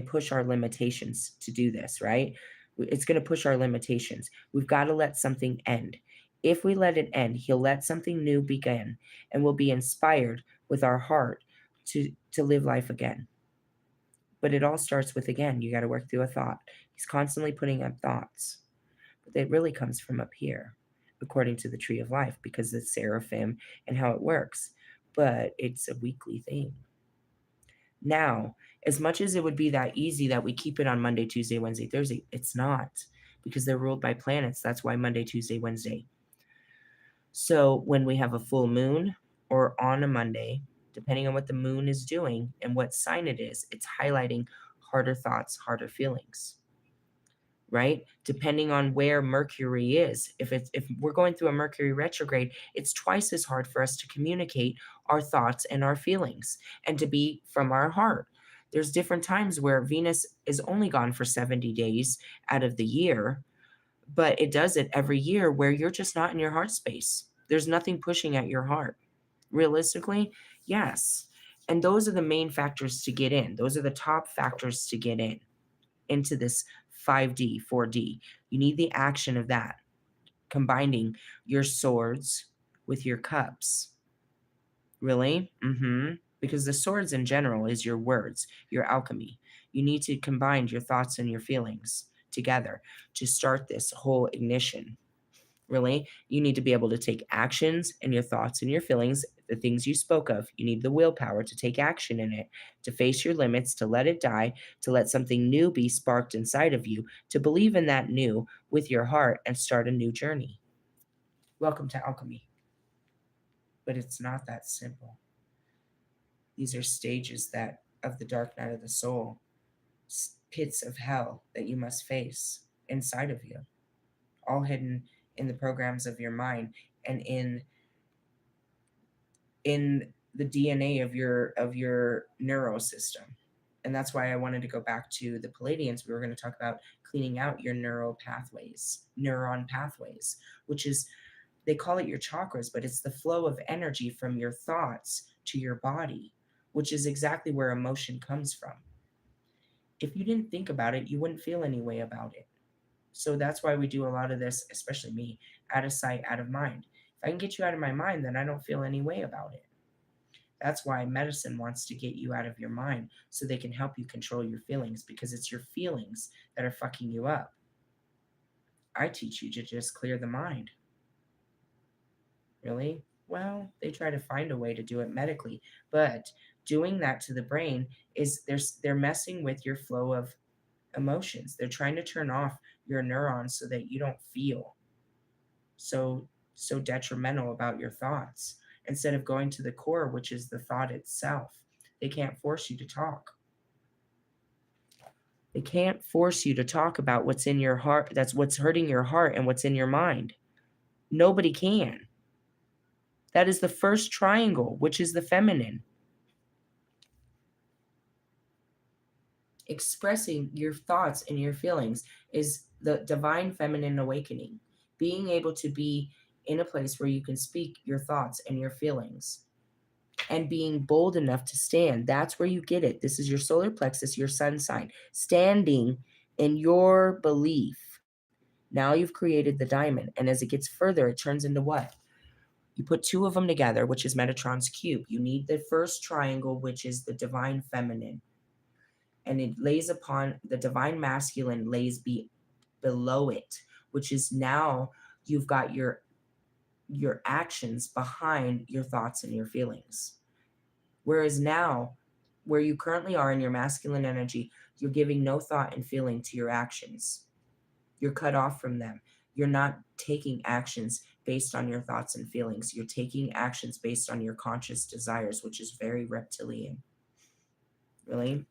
A: push our limitations to do this, right? It's going to push our limitations. We've got to let something end. If we let it end, he'll let something new begin, and we'll be inspired with our heart to live life again. But it all starts with, again, you got to work through a thought. He's constantly putting up thoughts, but it really comes from up here, according to the tree of life, because it's seraphim and how it works. But it's a weekly thing. Now, as much as it would be that easy that we keep it on Monday, Tuesday, Wednesday, Thursday, it's not, because they're ruled by planets. That's why Monday, Tuesday, Wednesday. So when we have a full moon or on a Monday, depending on what the moon is doing and what sign it is, it's highlighting harder thoughts, harder feelings, right? Depending on where Mercury is. If we're going through a Mercury retrograde, it's twice as hard for us to communicate our thoughts and our feelings and to be from our heart. There's different times where Venus is only gone for 70 days out of the year, but it does it every year where you're just not in your heart space. There's nothing pushing at your heart. Realistically, yes. And those are the main factors to get in. Those are the top factors to get in into this 5D, 4D. You need the action of that, combining your swords with your cups. Really? Because the swords in general is your words, your alchemy. You need to combine your thoughts and your feelings together to start this whole ignition. Really, you need to be able to take actions and your thoughts and your feelings, the things you spoke of. You need the willpower to take action in it, to face your limits, to let it die, to let something new be sparked inside of you, to believe in that new with your heart and start a new journey. Welcome to alchemy. But it's not that simple. These are stages that of the dark night of the soul, pits of hell that you must face inside of you, all hidden in the programs of your mind and in the DNA of your neurosystem. And that's why I wanted to go back to the Palladians. We were going to talk about cleaning out your neuron pathways, which is, they call it your chakras, but it's the flow of energy from your thoughts to your body, which is exactly where emotion comes from. If you didn't think about it, you wouldn't feel any way about it. So that's why we do a lot of this, especially me, out of sight, out of mind. If I can get you out of my mind, then I don't feel any way about it. That's why medicine wants to get you out of your mind so they can help you control your feelings, because it's your feelings that are fucking you up. I teach you to just clear the mind. Really? Well, they try to find a way to do it medically, but doing that to the brain is they're messing with your flow of emotions. They're trying to turn off your neurons so that you don't feel so detrimental about your thoughts, instead of going to the core, which is the thought itself. They can't force you to talk. They can't force you to talk about what's in your heart. That's what's hurting your heart and what's in your mind. Nobody can. That is the first triangle, which is the feminine. Expressing your thoughts and your feelings is the divine feminine awakening. Being able to be in a place where you can speak your thoughts and your feelings and being bold enough to stand. That's where you get it. This is your solar plexus, your sun sign, standing in your belief. Now you've created the diamond. And as it gets further, it turns into what? You put two of them together, which is Metatron's cube. You need the first triangle, which is the divine feminine. And it lays upon the divine masculine, lays below it, which is now you've got your actions behind your thoughts and your feelings. Whereas now, where you currently are in your masculine energy, you're giving no thought and feeling to your actions. You're cut off from them. You're not taking actions based on your thoughts and feelings. You're taking actions based on your conscious desires, which is very reptilian. Really?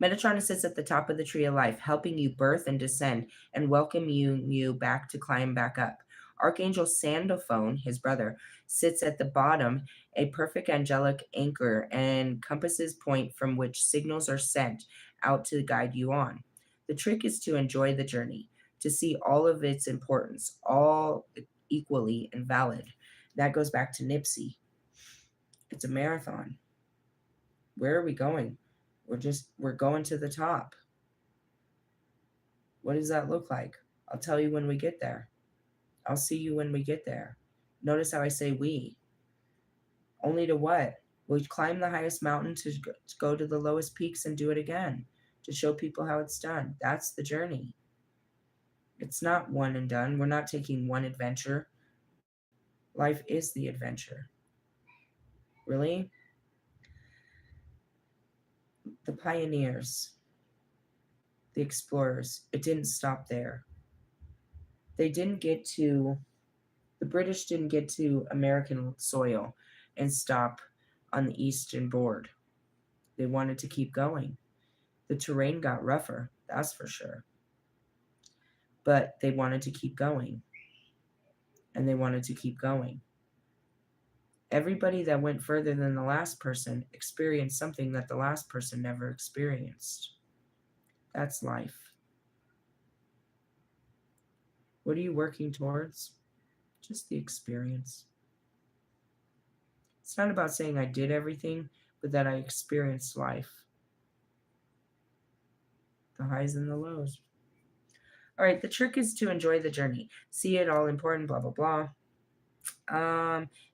A: Metatron sits at the top of the tree of life, helping you birth and descend and welcome you back to climb back up. Archangel Sandophone, his brother, sits at the bottom, a perfect angelic anchor and compasses point from which signals are sent out to guide you on. The trick is to enjoy the journey, to see all of its importance, all equally and valid. That goes back to Nipsey. It's a marathon. Where are we going? We're going to the top. What does that look like? I'll tell you when we get there. I'll see you when we get there. Notice how I say we. Only to what? We'll climb the highest mountain to go to the lowest peaks and do it again, to show people how it's done. That's the journey. It's not one and done. We're not taking one adventure. Life is the adventure. Really? The pioneers, the explorers, it didn't stop there. The British didn't get to American soil and stop on the eastern board. They wanted to keep going. The terrain got rougher, that's for sure. But they wanted to keep going. And they wanted to keep going. Everybody that went further than the last person experienced something that the last person never experienced. That's life. What are you working towards? Just the experience. It's not about saying I did everything, but that I experienced life. The highs and the lows. All right, the trick is to enjoy the journey. See it all important, blah, blah, blah.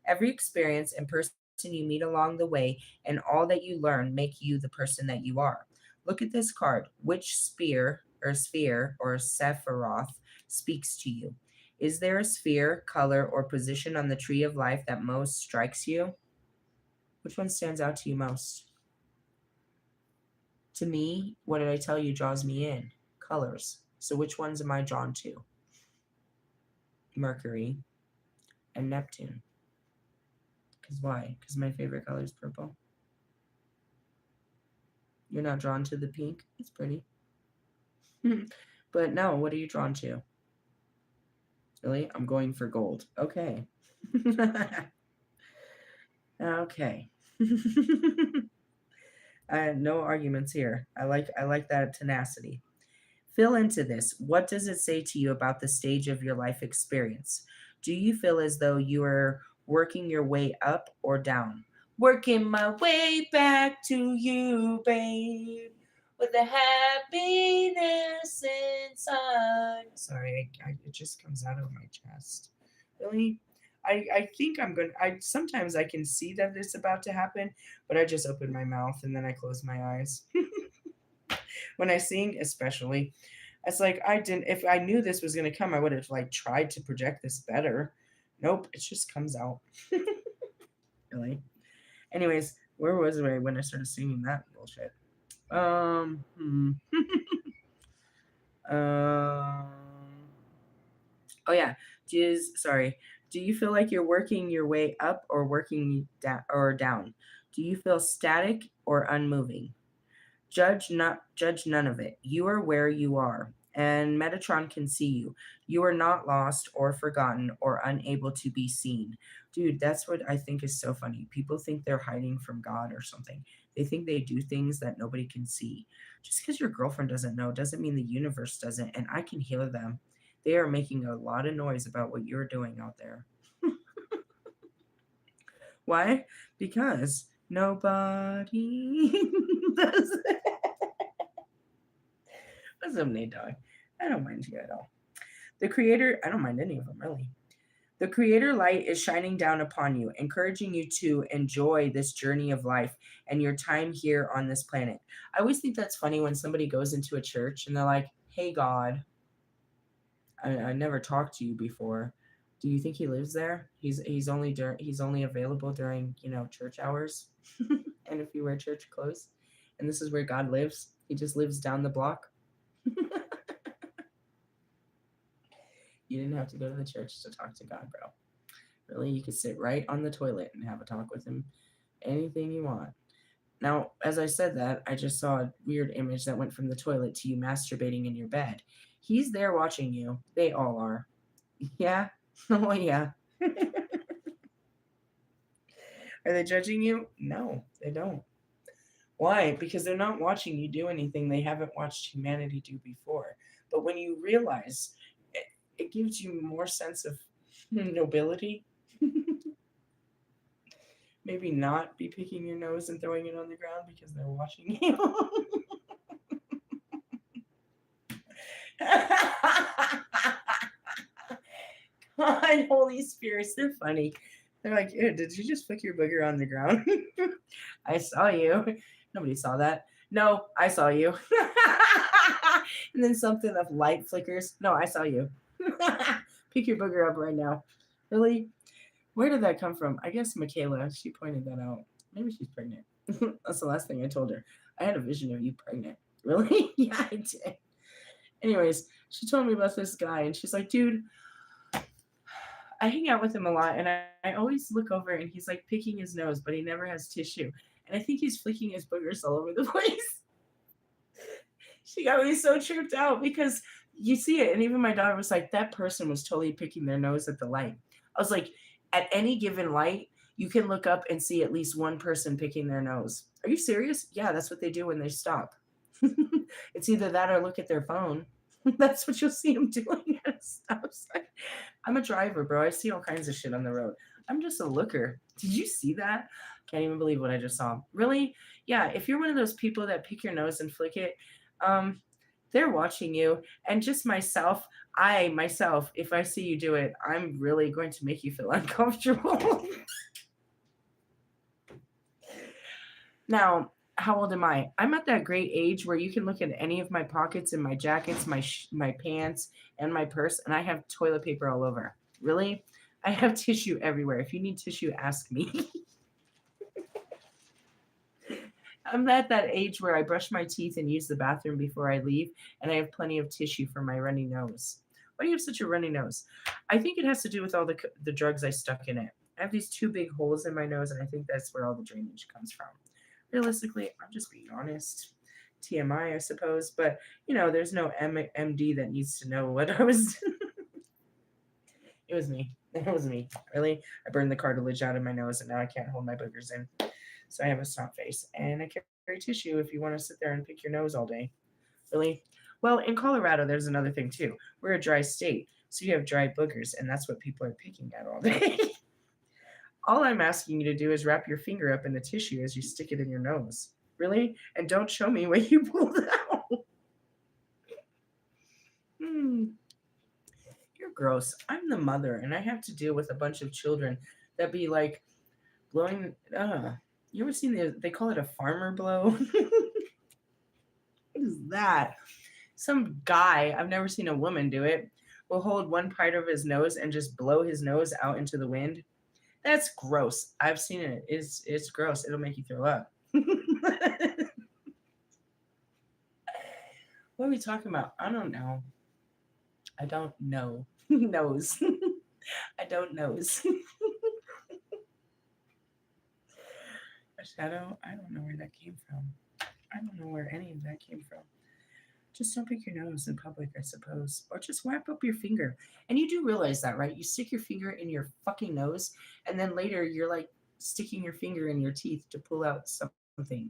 A: Every experience and person you meet along the way and all that you learn make you the person that you are. Look at this card. Which sphere or Sephiroth speaks to you? Is there a sphere, color, or position on the tree of life that most strikes you? Which one stands out to you most? To me, what did I tell you draws me in? Colors. So which ones am I drawn to? Mercury and Neptune. Because why? Because my favorite color is purple. You're not drawn to the pink? It's pretty. But no, what are you drawn to? Really? I'm going for gold. Okay. Okay. No arguments here. I like that tenacity. Fill into this. What does it say to you about the stage of your life experience? Do you feel as though you are working your way up or down? Working my way back to you, babe, with the happiness inside. Sorry, it just comes out of my chest. Really? I think I'm going to, sometimes I can see that it's about to happen, but I just open my mouth and then I close my eyes. When I sing, especially, it's like if I knew this was going to come, I would have tried to project this better. Nope, it just comes out. Really. Anyways, where was I when I started singing that bullshit? Oh yeah. Do you feel like you're working your way up or working down? Do you feel static or unmoving? Judge none of it. You are where you are, and Metatron can see you. You are not lost or forgotten or unable to be seen. Dude, that's what I think is so funny. People think they're hiding from God or something. They think they do things that nobody can see. Just because your girlfriend doesn't know doesn't mean the universe doesn't, and I can hear them. They are making a lot of noise about what you're doing out there. Why? Because nobody does it. What's up, Nate Dog? I don't mind you at all. The creator, I don't mind any of them, really. The creator light is shining down upon you, encouraging you to enjoy this journey of life and your time here on this planet. I always think that's funny when somebody goes into a church and they're like, hey God, I never talked to you before. Do you think he lives there? He's only available during, church hours, and if you wear church clothes, and this is where God lives. He just lives down the block. You didn't have to go to the church to talk to God, bro. Really, you could sit right on the toilet and have a talk with him. Anything you want. Now, as I said that, I just saw a weird image that went from the toilet to you masturbating in your bed. He's there watching you. They all are. Yeah? Oh, yeah. Are they judging you? No, they don't. Why? Because they're not watching you do anything they haven't watched humanity do before. But when you realize it gives you more sense of nobility. Maybe not be picking your nose and throwing it on the ground because they're watching you. God, Holy Spirits, they're funny. They're like, ew, did you just flick your booger on the ground? I saw you. Nobody saw that. No, I saw you. And then something of light flickers. No, I saw you. Pick your booger up right now. Really? Where did that come from? I guess Michaela, she pointed that out. Maybe she's pregnant. That's the last thing I told her. I had a vision of you pregnant. Really? Yeah, I did. Anyways, she told me about this guy, and she's like, dude, I hang out with him a lot, and I always look over, and he's like picking his nose, but he never has tissue. And I think he's flicking his boogers all over the place. She got me so tripped out because you see it. And even my daughter was like, that person was totally picking their nose at the light. I was like, at any given light, you can look up and see at least one person picking their nose. Are you serious? Yeah, that's what they do when they stop. It's either that or look at their phone. That's what you'll see them doing at a stop sign. I'm a driver, bro. I see all kinds of shit on the road. I'm just a looker. Did you see that? Can't even believe what I just saw. Really? Yeah, if you're one of those people that pick your nose and flick it, they're watching you. And just myself, if I see you do it, I'm really going to make you feel uncomfortable. Now, how old am I? I'm at that great age where you can look at any of my pockets and my jackets, my pants, and my purse, and I have toilet paper all over. Really? I have tissue everywhere. If you need tissue, ask me. I'm at that age where I brush my teeth and use the bathroom before I leave, and I have plenty of tissue for my runny nose. Why do you have such a runny nose? I think it has to do with all the drugs I stuck in it. I have these two big holes in my nose, and I think that's where all the drainage comes from. Realistically, I'm just being honest. TMI, I suppose, but there's no MD that needs to know what I was. It was me. It was me. Really, I burned the cartilage out of my nose, and now I can't hold my boogers in. So I have a snot face, and I carry tissue if you want to sit there and pick your nose all day. Really? Well, in Colorado, there's another thing too. We're a dry state, so you have dry boogers, and that's what people are picking at all day. All I'm asking you to do is wrap your finger up in the tissue as you stick it in your nose. Really? And don't show me what you pulled out. You're gross. I'm the mother, and I have to deal with a bunch of children that be like blowing. You ever seen they call it a farmer blow? What is that? Some guy, I've never seen a woman do it, will hold one part of his nose and just blow his nose out into the wind. That's gross. I've seen it. It's gross. It'll make you throw up. What are we talking about? I don't know. I don't know. Nose. I don't knows. A shadow? I don't know where that came from. I don't know where any of that came from. Just don't pick your nose in public, I suppose. Or just wrap up your finger. And you do realize that, right? You stick your finger in your fucking nose, and then later you're like sticking your finger in your teeth to pull out something.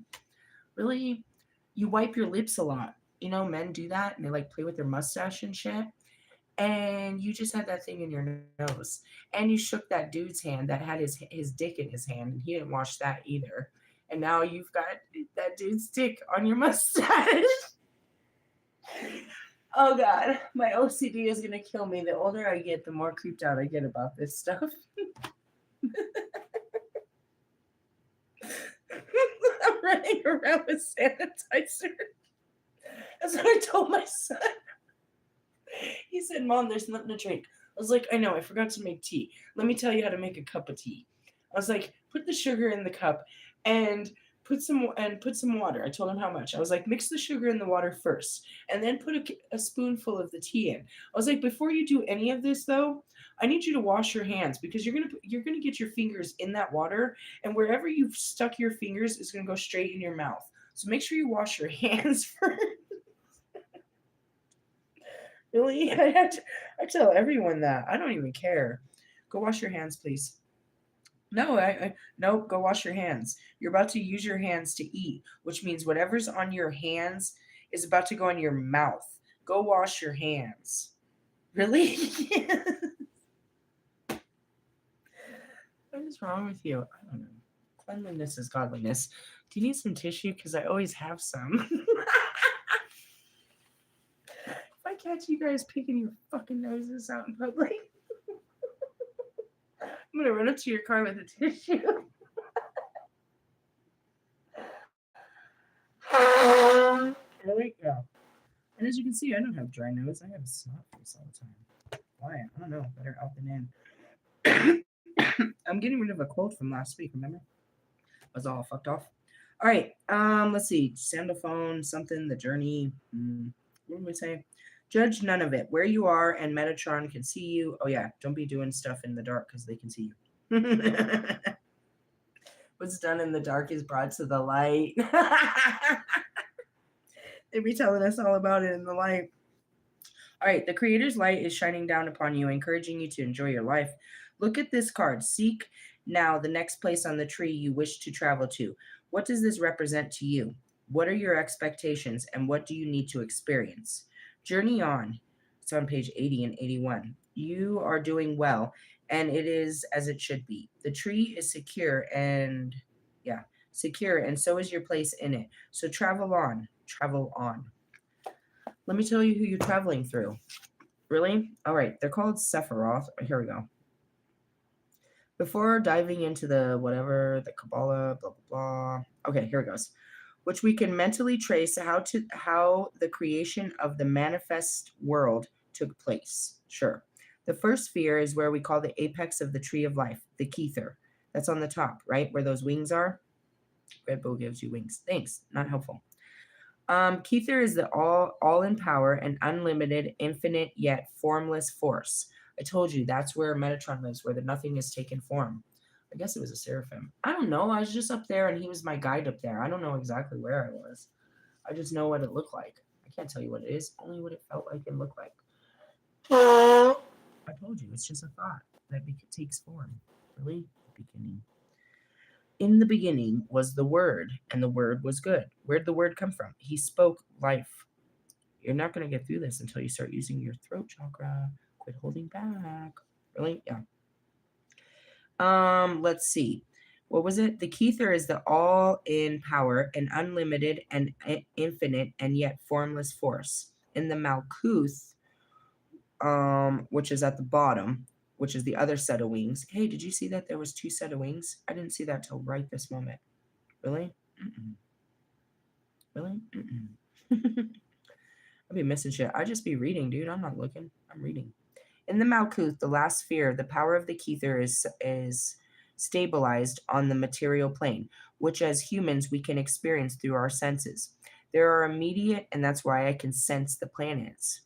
A: Really? You wipe your lips a lot. Men do that, and they like play with their mustache and shit. And you just had that thing in your nose. And you shook that dude's hand that had his dick in his hand, and he didn't wash that either. And now you've got that dude's dick on your mustache. Oh God, my OCD is gonna kill me. The older I get, the more creeped out I get about this stuff. I'm running around with sanitizer. That's what I told my son. He said, Mom, there's nothing to drink. I was like, I know, I forgot to make tea. Let me tell you how to make a cup of tea. I was like, put the sugar in the cup and put some water. I told him how much. I was like, mix the sugar in the water first and then put a spoonful of the tea in. I was like, before you do any of this though, I need you to wash your hands because you're gonna get your fingers in that water, and wherever you've stuck your fingers is gonna go straight in your mouth. So make sure you wash your hands first. Really? I tell everyone that. I don't even care. Go wash your hands, please. No, no, go wash your hands. You're about to use your hands to eat, which means whatever's on your hands is about to go in your mouth. Go wash your hands. Really? What is wrong with you? I don't know. Cleanliness is godliness. Do you need some tissue? Because I always have some. If I catch you guys picking your fucking noses out in public, I'm gonna run up to your car with a tissue. There we go. And as you can see, I don't have dry nose. I have a snot face all the time. Why? I don't know. Better out than in. I'm getting rid of a quote from last week, remember? I was all fucked off. All right. Let's see. Sandalphone, something, the journey. What did we say? Judge none of it. Where you are and Metatron can see you. Oh yeah, don't be doing stuff in the dark because they can see you. What's done in the dark is brought to the light. They be telling us all about it in the light. All right, the Creator's light is shining down upon you, encouraging you to enjoy your life. Look at this card. Seek now the next place on the tree you wish to travel to. What does this represent to you? What are your expectations and what do you need to experience? Journey on. It's on page 80 and 81. You are doing well, and it is as it should be. The tree is secure and so is your place in it. So travel on. Travel on. Let me tell you who you're traveling through. Really? All right. They're called Sephiroth. Here we go. Before diving into the whatever, the Kabbalah, blah, blah, blah. Okay, here it goes. Which we can mentally trace how the creation of the manifest world took place. Sure. The first sphere is where we call the apex of the tree of life, the Kether. That's on the top, right? Where those wings are. Red Bull gives you wings. Thanks. Not helpful. Kether is the all in power and unlimited, infinite yet formless force. I told you that's where Metatron lives, where the nothing is taken form. I guess it was a seraphim. I don't know. I was just up there and he was my guide up there. I don't know exactly where I was. I just know what it looked like. I can't tell you what it is, only what it felt like and looked like. I told you, it's just a thought that takes form. Really? Beginning. In the beginning was the Word, and the Word was good. Where'd the Word come from? He spoke life. You're not going to get through this until you start using your throat chakra. Quit holding back. Really? Yeah. Let's see. What was it? The Kether is the all in power and unlimited and infinite and yet formless force. In the Malkuth, which is at the bottom, which is the other set of wings. Hey, did you see that there was 2 set of wings? I didn't see that till right this moment. Really? Mm-mm. Really? Mm-mm. I'll be missing shit. I just be reading, dude. I'm not looking. I'm reading. In the Malkuth, the last sphere, the power of the Kether is stabilized on the material plane, which as humans we can experience through our senses. There are immediate, and that's why I can sense the planets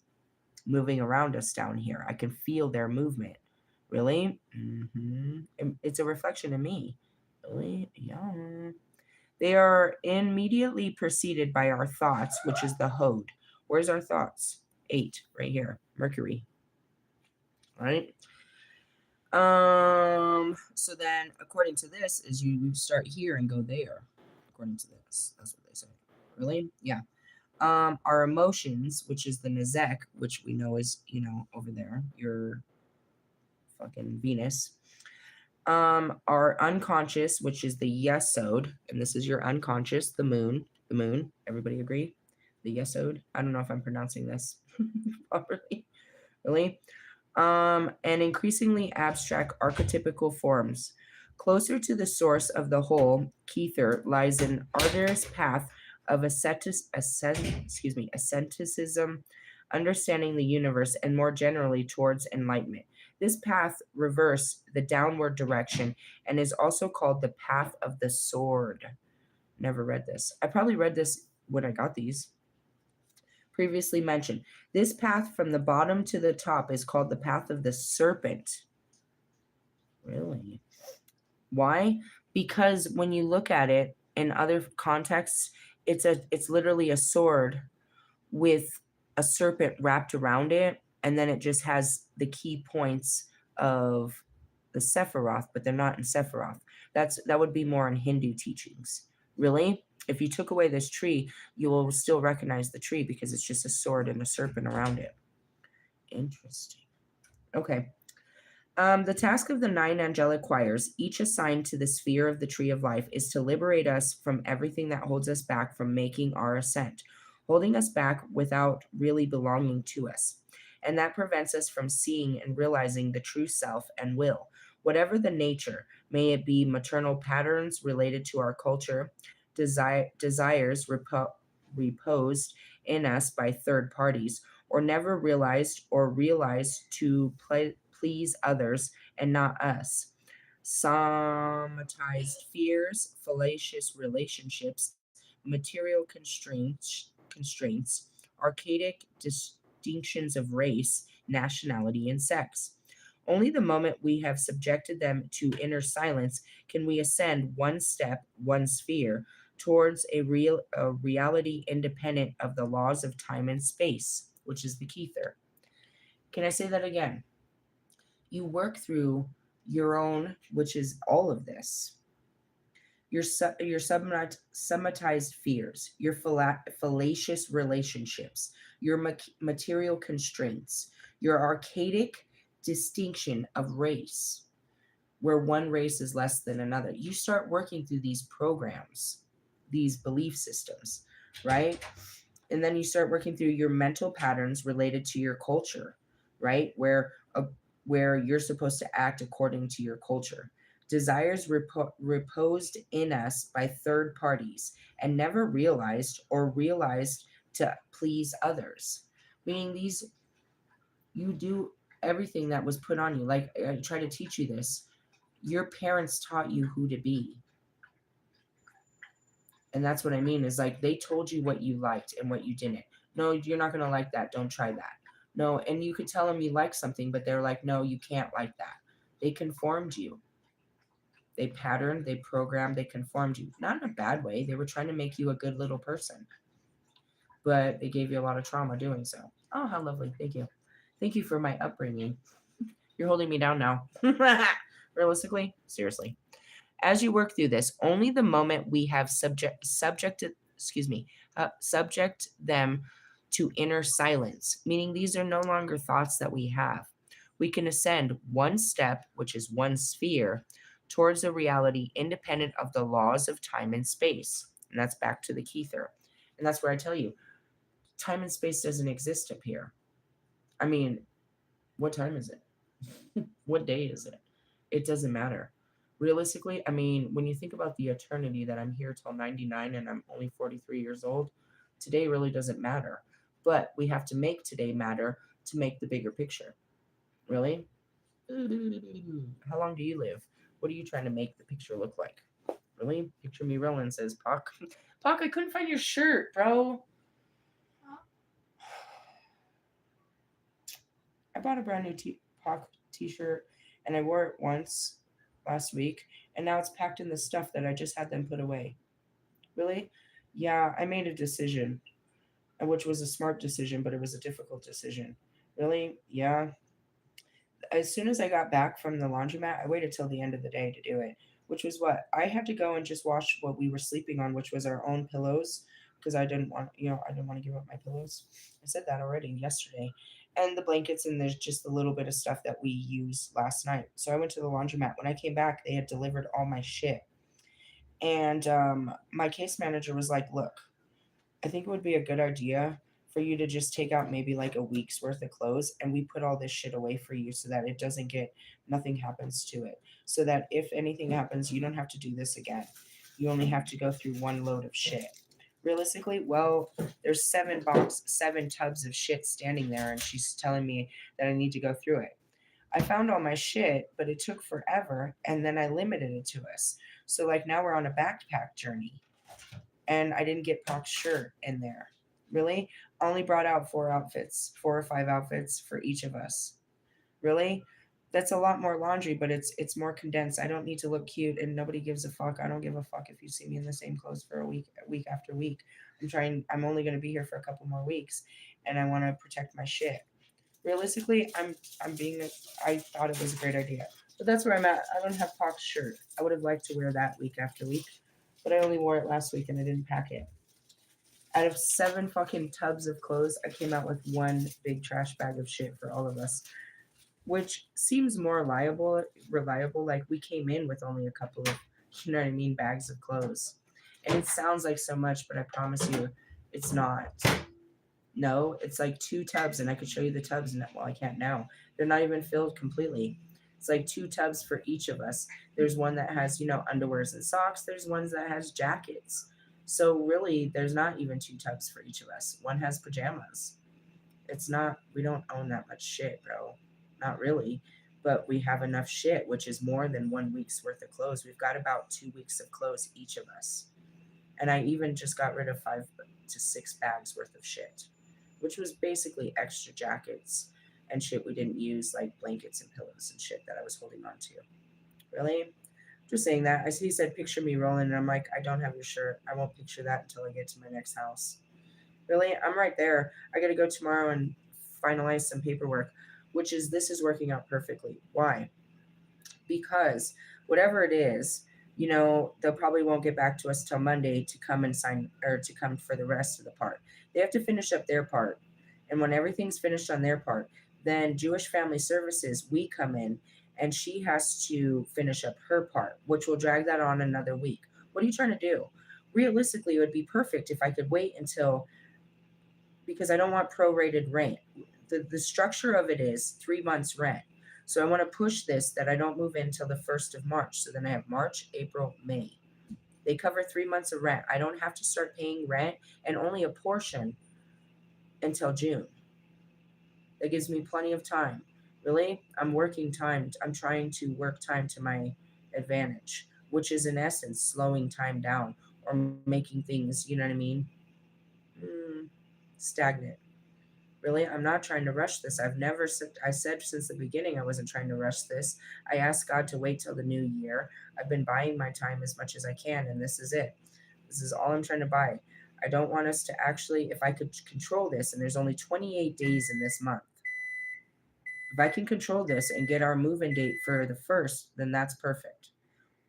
A: moving around us down here. I can feel their movement. Really? Mm-hmm. It's a reflection of me. Really? Yeah. They are immediately preceded by our thoughts, which is the Hod. Where's our thoughts? 8, right here. Mercury. All right. So then, according to this, is you start here and go there. According to this, that's what they say. Really? Yeah. Our emotions, which is the Nezek, which we know is, over there, your fucking Venus. Our unconscious, which is the Yesod, and this is your unconscious, the moon. Everybody agree? The Yesod. I don't know if I'm pronouncing this properly. Really? And increasingly abstract archetypical forms. Closer to the source of the whole, Kether lies an arduous path of asceticism, understanding the universe, and more generally towards enlightenment. This path reverses the downward direction and is also called the path of the sword. Never read this. I probably read this when I got these. Previously mentioned. This path from the bottom to the top is called the path of the serpent. Really? Why? Because when you look at it in other contexts, it's literally a sword with a serpent wrapped around it, and then it just has the key points of the Sephiroth, but they're not in Sephiroth. That would be more in Hindu teachings. Really? If you took away this tree, you will still recognize the tree because it's just a sword and a serpent around it. Interesting. Okay. The task of the 9 angelic choirs, each assigned to the sphere of the tree of life, is to liberate us from everything that holds us back from making our ascent, holding us back without really belonging to us. And that prevents us from seeing and realizing the true self and will. Whatever the nature, may it be maternal patterns related to our culture, desires reposed in us by third parties, or never realized or realized to please others and not us. Somatized fears, fallacious relationships, material constraints, archaic distinctions of race, nationality, and sex. Only the moment we have subjected them to inner silence can we ascend one step, one sphere, towards a reality independent of the laws of time and space, which is the Kether. Can I say that again? You work through your own, which is all of this, your somatized fears, your fallacious relationships, your material constraints, your archaic distinction of race, where one race is less than another. You start working through these programs, these belief systems, right? And then you start working through your mental patterns related to your culture, right? Where you're supposed to act according to your culture. Desires reposed in us by third parties and never realized or realized to please others. Meaning you do everything that was put on you. Like I try to teach you this. Your parents taught you who to be. And that's what I mean is like they told you what you liked and what you didn't. No, you're not going to like that. Don't try that. No, and you could tell them you like something, but they're like, no, you can't like that. They conformed you. They patterned, they programmed, they conformed you. Not in a bad way. They were trying to make you a good little person. But they gave you a lot of trauma doing so. Oh, how lovely. Thank you. Thank you for my upbringing. You're holding me down now. Realistically, seriously. As you work through this, only the moment we have subject them to inner silence, meaning these are no longer thoughts that we have. We can ascend one step, which is one sphere, towards a reality independent of the laws of time and space. And that's back to the Kether. And that's where I tell you, time and space doesn't exist up here. I mean, what time is it? What day is it? It doesn't matter. Realistically, I mean, when you think about the eternity that I'm here till 99 and I'm only 43 years old, today really doesn't matter. But we have to make today matter to make the bigger picture. Really? How long do you live? What are you trying to make the picture look like? Really? Picture me rolling, says Puck. Puck, I couldn't find your shirt, bro. I bought a brand new Puck t-shirt and I wore it once last week, and now it's packed in the stuff that I just had them put away. Really? Yeah, I made a decision, which was a smart decision, but it was a difficult decision. Really? Yeah. As soon as I got back from the laundromat, I waited till the end of the day to do it, which was what I had to go and just wash what we were sleeping on, which was our own pillows, because I didn't want to give up my pillows. I said that already yesterday. And the blankets, and there's just a little bit of stuff that we used last night. So I went to the laundromat. When I came back, they had delivered all my shit. And my case manager was like, look, I think it would be a good idea for you to just take out maybe like a week's worth of clothes, and we put all this shit away for you so that nothing happens to it. So that if anything happens, you don't have to do this again. You only have to go through one load of shit. Realistically, well, there's 7 tubs of shit standing there, and she's telling me that I need to go through it. I found all my shit, but it took forever, and then I limited it to us. So like now we're on a backpack journey, and I didn't get Pac's shirt in there. Really? I only brought out 4 or 5 outfits for each of us. Really? That's a lot more laundry, but it's more condensed. I don't need to look cute, and nobody gives a fuck. I don't give a fuck if you see me in the same clothes for week after week. I'm only going to be here for a couple more weeks, and I want to protect my shit. Realistically, I'm being I thought it was a great idea. But that's where I'm at. I don't have Pac's shirt. I would have liked to wear that week after week, but I only wore it last week and I didn't pack it. Out of 7 fucking tubs of clothes, I came out with 1 big trash bag of shit for all of us, which seems more reliable. Like we came in with only a couple of, you know what I mean, bags of clothes. And it sounds like so much, but I promise you, it's not. No, it's like 2 tubs, and I could show you the tubs. And well, I can't now. They're not even filled completely. It's like 2 tubs for each of us. There's one that has, underwears and socks. There's ones that has jackets. So really, there's not even 2 tubs for each of us. One has pajamas. It's not. We don't own that much shit, bro. Not really. But we have enough shit, which is more than 1 week's worth of clothes. We've got about 2 weeks of clothes each of us. And I even just got rid of 5 to 6 bags worth of shit, which was basically extra jackets and shit we didn't use, like blankets and pillows and shit that I was holding on to. Really? Just saying that. He said, picture me rolling, and I'm like, I don't have your shirt. I won't picture that until I get to my next house. Really? I'm right there. I got to go tomorrow and finalize some paperwork, this is working out perfectly. Why? Because whatever it is, they probably won't get back to us till Monday to come and sign or to come for the rest of the part. They have to finish up their part. And when everything's finished on their part, then Jewish Family Services, we come in and she has to finish up her part, which will drag that on another week. What are you trying to do? Realistically, it would be perfect if I could wait until, because I don't want prorated rent. The structure of it is 3 months rent. So I want to push this that I don't move in until the 1st of March. So then I have March, April, May. They cover 3 months of rent. I don't have to start paying rent and only a portion until June. That gives me plenty of time. Really, I'm working time. I'm trying to work time to my advantage, which is in essence slowing time down or making things, you know what I mean, stagnant. Really, I'm not trying to rush this. I said since the beginning I wasn't trying to rush this. I asked God to wait till the new year. I've been buying my time as much as I can, and this is it. This is all I'm trying to buy. I don't want us to actually, if I could control this, and there's only 28 days in this month. If I can control this and get our move-in date for the 1st, then that's perfect.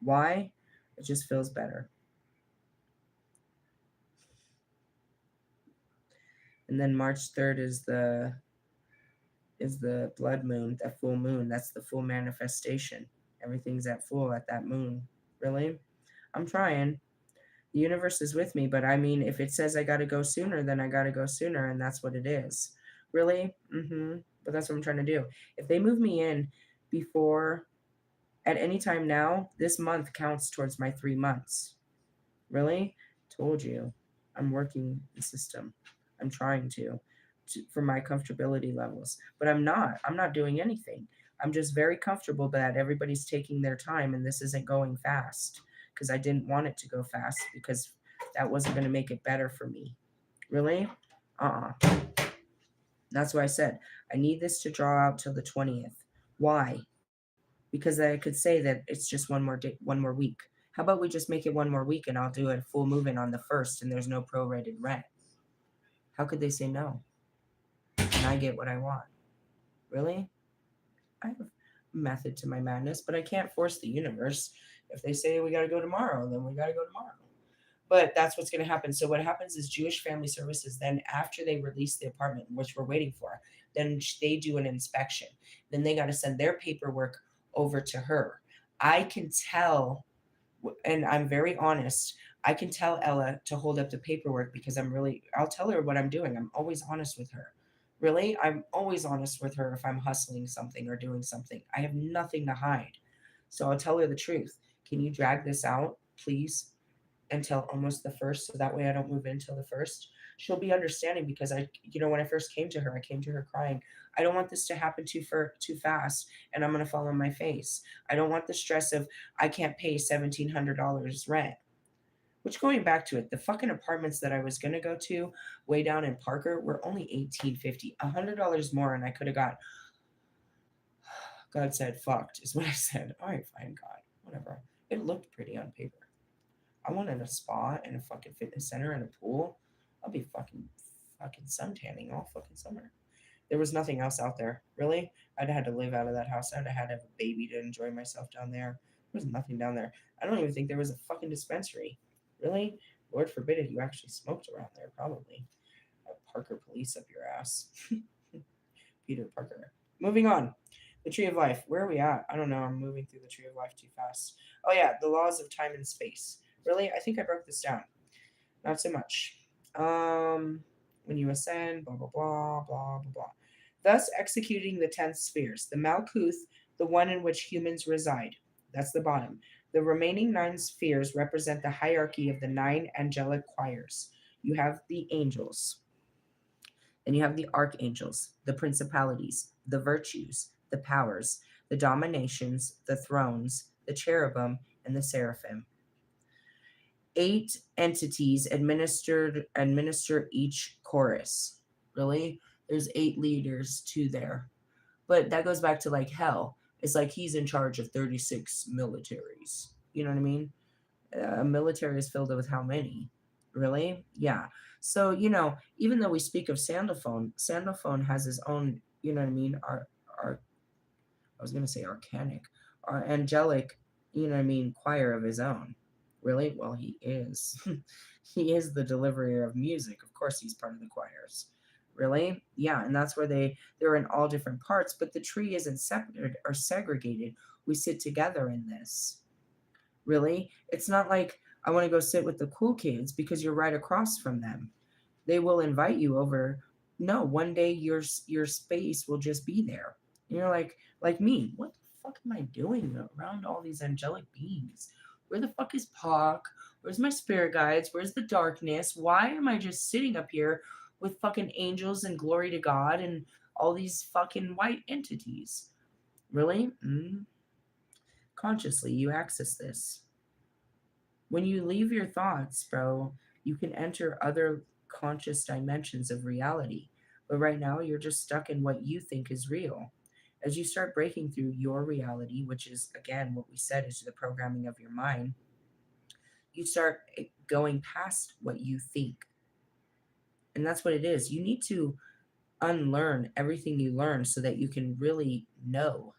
A: Why? It just feels better. And then March 3rd is the blood moon, the full moon. That's the full manifestation. Everything's at full at that moon. Really? I'm trying. The universe is with me, but I mean, if it says I got to go sooner, then I got to go sooner, and that's what it is. Really? But that's what I'm trying to do. If they move me in before, at any time now, this month counts towards my 3 months. Really? Told you. I'm working the system. I'm trying to for my comfortability levels. But I'm not doing anything. I'm just very comfortable that everybody's taking their time and this isn't going fast because I didn't want it to go fast because that wasn't going to make it better for me. Really? That's why I said I need this to draw out till the 20th. Why? Because I could say that it's just one more day, 1 more week. How about we just make it 1 more week and I'll do a full move-in on the 1st and there's no prorated rent? How could they say no? And I get what I want. Really? I have a method to my madness, but I can't force the universe. If they say we got to go tomorrow, then we got to go tomorrow. But that's what's going to happen. So what happens is Jewish Family Services, then after they release the apartment, which we're waiting for, then they do an inspection. Then they got to send their paperwork over to her. I can tell, and I'm very honest, I can tell Ella to hold up the paperwork because I'll tell her what I'm doing. I'm always honest with her. Really, I'm always honest with her if I'm hustling something or doing something. I have nothing to hide. So I'll tell her the truth. Can you drag this out, please? until almost the first, so that way I don't move in till the first. She'll be understanding because when I first came to her, I came to her crying. I don't want this to happen too fast, and I'm gonna fall on my face. I don't want the stress of I can't pay $1,700 rent. Which, going back to it, the fucking apartments that I was gonna go to way down in Parker were only $1,850, $100 more, and I could have got. God said fucked is what I said. All right, fine, God, whatever. It looked pretty on paper. I wanted a spa and a fucking fitness center and a pool. I'll be fucking suntanning all fucking summer. There was nothing else out there, really. I'd had to live out of that house. I'd had to have a baby to enjoy myself down there. There was nothing down there. I don't even think there was a fucking dispensary. Really? Lord forbid it, you actually smoked around there, probably. Parker police up your ass. Peter Parker. Moving on. The Tree of Life. Where are we at? I don't know. I'm moving through the Tree of Life too fast. Oh, yeah. The laws of time and space. Really? I think I broke this down. Not so much. When you ascend, blah, blah, blah, blah, blah, blah. Thus executing the 10 spheres. The Malkuth, the one in which humans reside. That's the bottom. The remaining 9 spheres represent the hierarchy of the 9 angelic choirs. You have the angels. Then you have the archangels, the principalities, the virtues, the powers, the dominations, the thrones, the cherubim, and the seraphim. 8 entities administer each chorus. Really? There's 8 leaders to there. But that goes back to like hell. It's like he's in charge of 36 militaries. You know what I mean? A military is filled with how many? Really? Yeah. So, even though we speak of Sandalphone has his own, you know what I mean? I was going to say arcanic, our angelic, choir of his own. Really? Well, he is. He is the deliverer of music. Of course, he's part of the choirs. Really? Yeah, and that's where they're in all different parts, but the tree isn't separated or segregated. We sit together in this. Really? It's not like I want to go sit with the cool kids because you're right across from them. They will invite you over. No, one day your space will just be there. And you're like me. What the fuck am I doing around all these angelic beings? Where the fuck is Pac? Where's my spirit guides? Where's the darkness? Why am I just sitting up here with fucking angels and glory to God and all these fucking white entities? Really? Consciously, you access this. When you leave your thoughts, bro, you can enter other conscious dimensions of reality. But right now, you're just stuck in what you think is real. As you start breaking through your reality, which is, again, what we said is the programming of your mind, you start going past what you think. And that's what it is. You need to unlearn everything you learn so that you can really know.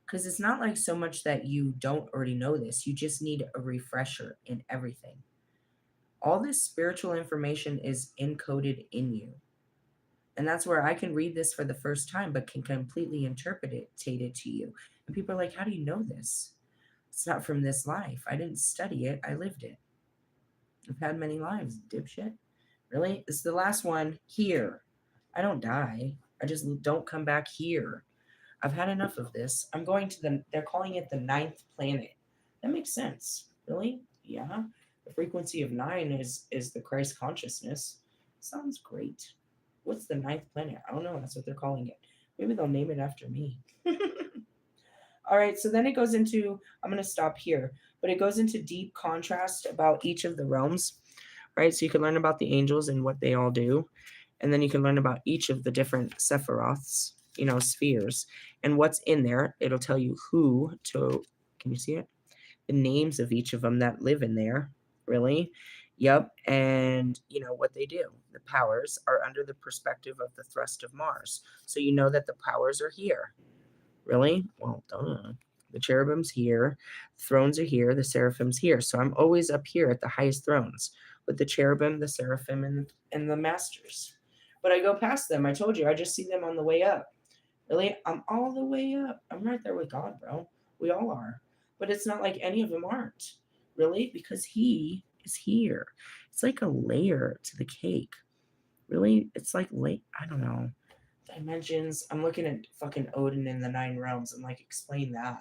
A: Because it's not like so much that you don't already know this. You just need a refresher in everything. All this spiritual information is encoded in you. And that's where I can read this for the first time, but can completely interpret it to you. And people are like, how do you know this? It's not from this life. I didn't study it. I lived it. I've had many lives, dipshit. Really? This is the last one here. I don't die. I just don't come back here. I've had enough of this. I'm going to they're calling it the 9th planet. That makes sense. Really? Yeah. The frequency of 9 is the Christ consciousness. Sounds great. What's the 9th planet? I don't know. That's what they're calling it. Maybe they'll name it after me. All right. So then it goes into, I'm going to stop here, but it goes into deep contrast about each of the realms, right? So you can learn about the angels and what they all do. And then you can learn about each of the different Sephiroths, spheres, and what's in there. It'll tell you can you see it? The names of each of them that live in there. Really? Yep. And what they do. The powers are under the perspective of the thrust of Mars. So you know that the powers are here. Really? Well, duh. The cherubim's here. The thrones are here. The seraphim's here. So I'm always up here at the highest thrones with the cherubim, the seraphim, and the masters. But I go past them. I told you, I just see them on the way up. Really? I'm all the way up. I'm right there with God, bro. We all are. But it's not like any of them aren't. Really? Because he is here. It's like a layer to the cake. Really? It's like, I don't know. Dimensions. I'm looking at fucking Odin in the 9 realms and explain that.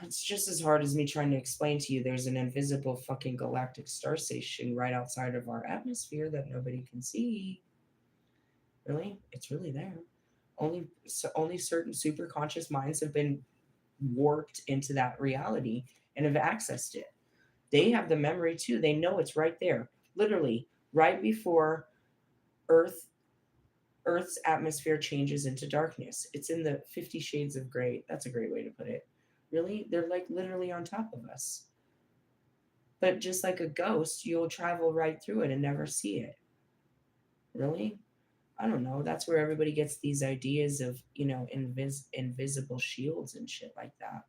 A: It's just as hard as me trying to explain to you there's an invisible fucking galactic star station right outside of our atmosphere that nobody can see. Really? It's really there. Only certain super conscious minds have been warped into that reality and have accessed it. They have the memory too. They know it's right there. Literally, right before Earth Earth's atmosphere changes into darkness. It's in the 50 shades of gray. That's a great way to put it. Really? They're like literally on top of us. But just like a ghost, you'll travel right through it and never see it. Really? I don't know. That's where everybody gets these ideas of, invisible shields and shit like that.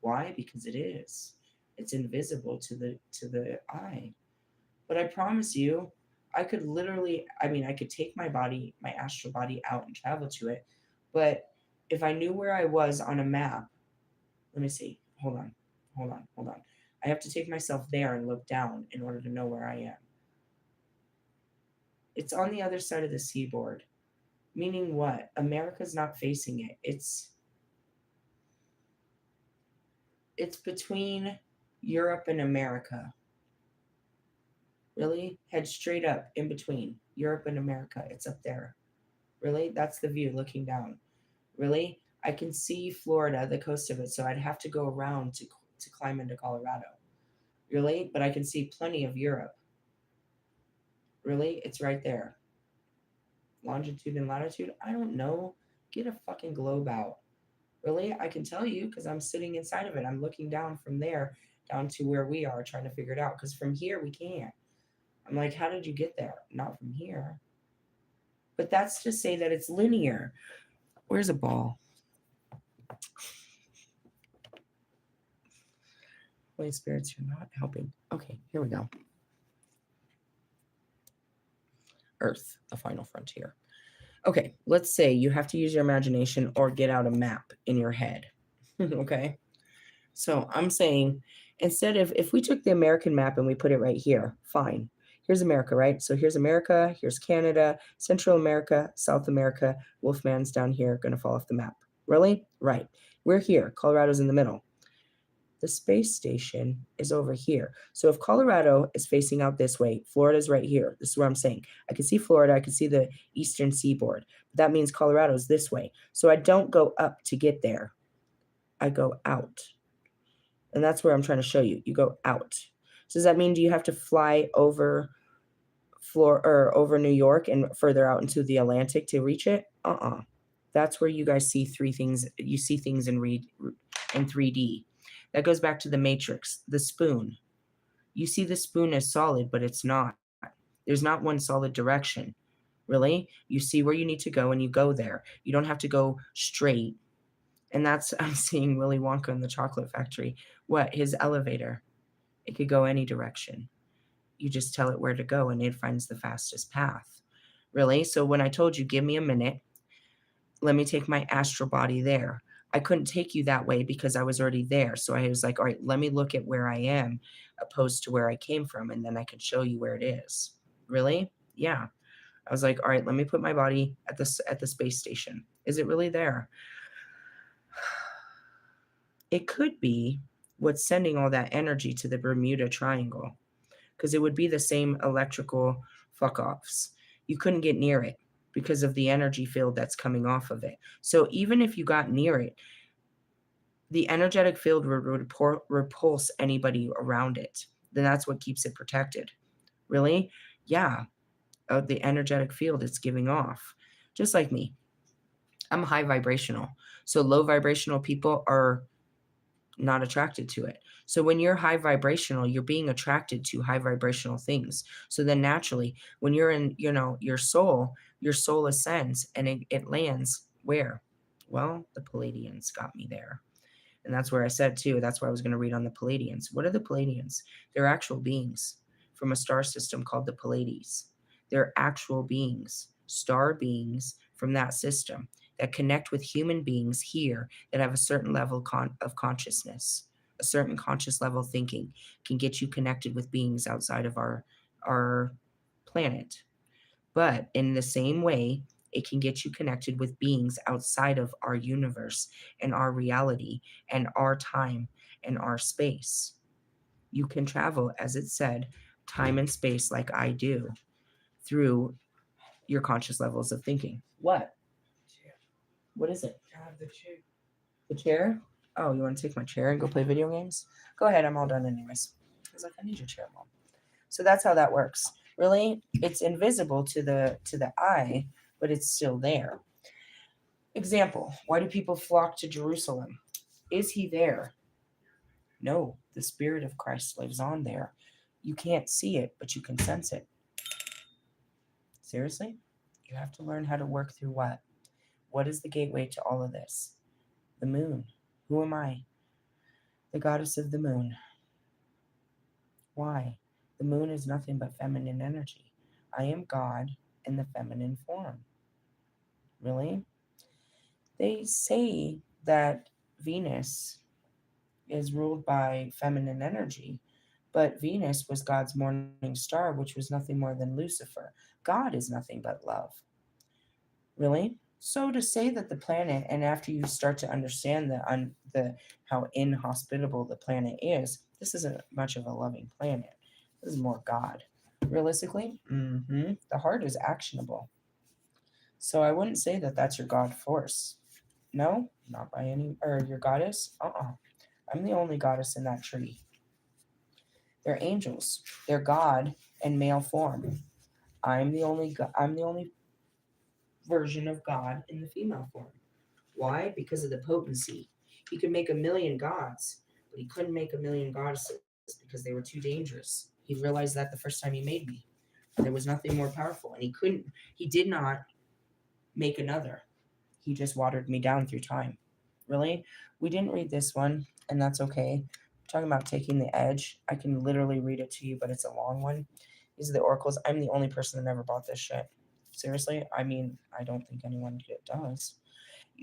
A: Why? Because it is. It's invisible to the eye. But I promise you, I could literally, I could take my body, my astral body out and travel to it. But if I knew where I was on a map, let me see. Hold on. I have to take myself there and look down in order to know where I am. It's on the other side of the seaboard. Meaning what? America's not facing it. It's between Europe and America. Really? Head straight up in between Europe and America. It's up there. Really? That's the view looking down. Really? I can see Florida, the coast of it, so I'd have to go around to climb into Colorado. Really? But I can see plenty of Europe. Really? It's right there. Longitude and latitude? I don't know. Get a fucking globe out. Really? I can tell you because I'm sitting inside of it. I'm looking down from there down to where we are trying to figure it out because from here we can't. I'm like, how did you get there? Not from here. But that's to say that it's linear. Where's a ball? Holy spirits, you're not helping. Okay, here we go. Earth, the final frontier. Okay, let's say you have to use your imagination or get out a map in your head. Okay? So I'm saying instead of, if we took the American map and we put it right here, fine. Here's America, right? So here's America, here's Canada, Central America, South America. Wolfman's down here, going to fall off the map. Really? Right. We're here. Colorado's in the middle. The space station is over here. So if Colorado is facing out this way, Florida's right here. This is what I'm saying. I can see Florida. I can see the eastern seaboard. That means Colorado's this way. So I don't go up to get there. I go out. And that's where I'm trying to show you. You go out. So does that mean do you have to fly over over New York and further out into the Atlantic to reach it? That's where you guys see three things. You see things in 3D. That goes back to the Matrix, the spoon. You see the spoon as solid, but it's not. There's not one solid direction. Really? You see where you need to go and you go there. You don't have to go straight. And that's, I'm seeing Willy Wonka in the Chocolate Factory. What? His elevator. It could go any direction. You just tell it where to go and it finds the fastest path. Really? So when I told you, give me a minute, let me take my astral body there. I couldn't take you that way because I was already there. So I was like, all right, let me look at where I am opposed to where I came from. And then I can show you where it is. Really? Yeah. I was like, all right, let me put my body at the space station. Is it really there? It could be what's sending all that energy to the Bermuda Triangle because it would be the same electrical fuck-offs. You couldn't get near it because of the energy field that's coming off of it. So even if you got near it, the energetic field would repulse anybody around it. Then that's what keeps it protected. Really? Yeah. The energetic field it's giving off. Just like me. I'm high vibrational. So low vibrational people are not attracted to it. So when you're high vibrational, you're being attracted to high vibrational things. So then naturally, when you're in, your soul ascends and it lands where? Well, the Palladians got me there. And that's where I said too, that's where I was going to read on the Palladians. What are the Palladians? They're actual beings from a star system called the Pallades. They're actual beings, star beings from that system that connect with human beings here that have a certain level of consciousness, a certain conscious level thinking can get you connected with beings outside of our planet. But in the same way, It can get you connected with beings outside of our universe and our reality and our time and our space. You can travel, as it said, time and space like I do through your conscious levels of thinking. What? What is it? The chair? Oh, you want to take my chair and go play video games? Go ahead, I'm all done anyways. I was like, I need your chair, Mom. So that's how that works. Really, it's invisible to the eye, but it's still there. Example, why do people flock to Jerusalem? Is he there? No, the Spirit of Christ lives on there. You can't see it, but you can sense it. Seriously? You have to learn how to work through what? What is the gateway to all of this? The moon. Who am I? The goddess of the moon. Why? The moon is nothing but feminine energy. I am God in the feminine form. Really? They say that Venus is ruled by feminine energy, but Venus was God's morning star, which was nothing more than Lucifer. God is nothing but love. Really? So to say that the planet, and after you start to understand the how inhospitable the planet is, this isn't much of a loving planet. This is more God. Realistically, the heart is actionable. So I wouldn't say that that's your God force. No, not by any, or your goddess. I'm the only goddess in that tree. They're angels. They're God in male form. I'm the only version of God in the female form. Why? Because of the potency. He could make a million gods, but he couldn't make a million goddesses because they were too dangerous. He realized that the first time he made me. There was nothing more powerful, and he did not make another. He just watered me down through time. Really? We didn't read this one, and that's okay. We're talking about taking the edge. I can literally read it to you, but it's a long one. These are the oracles. I'm the only person that ever bought this shit. Seriously? I mean, I don't think anyone does.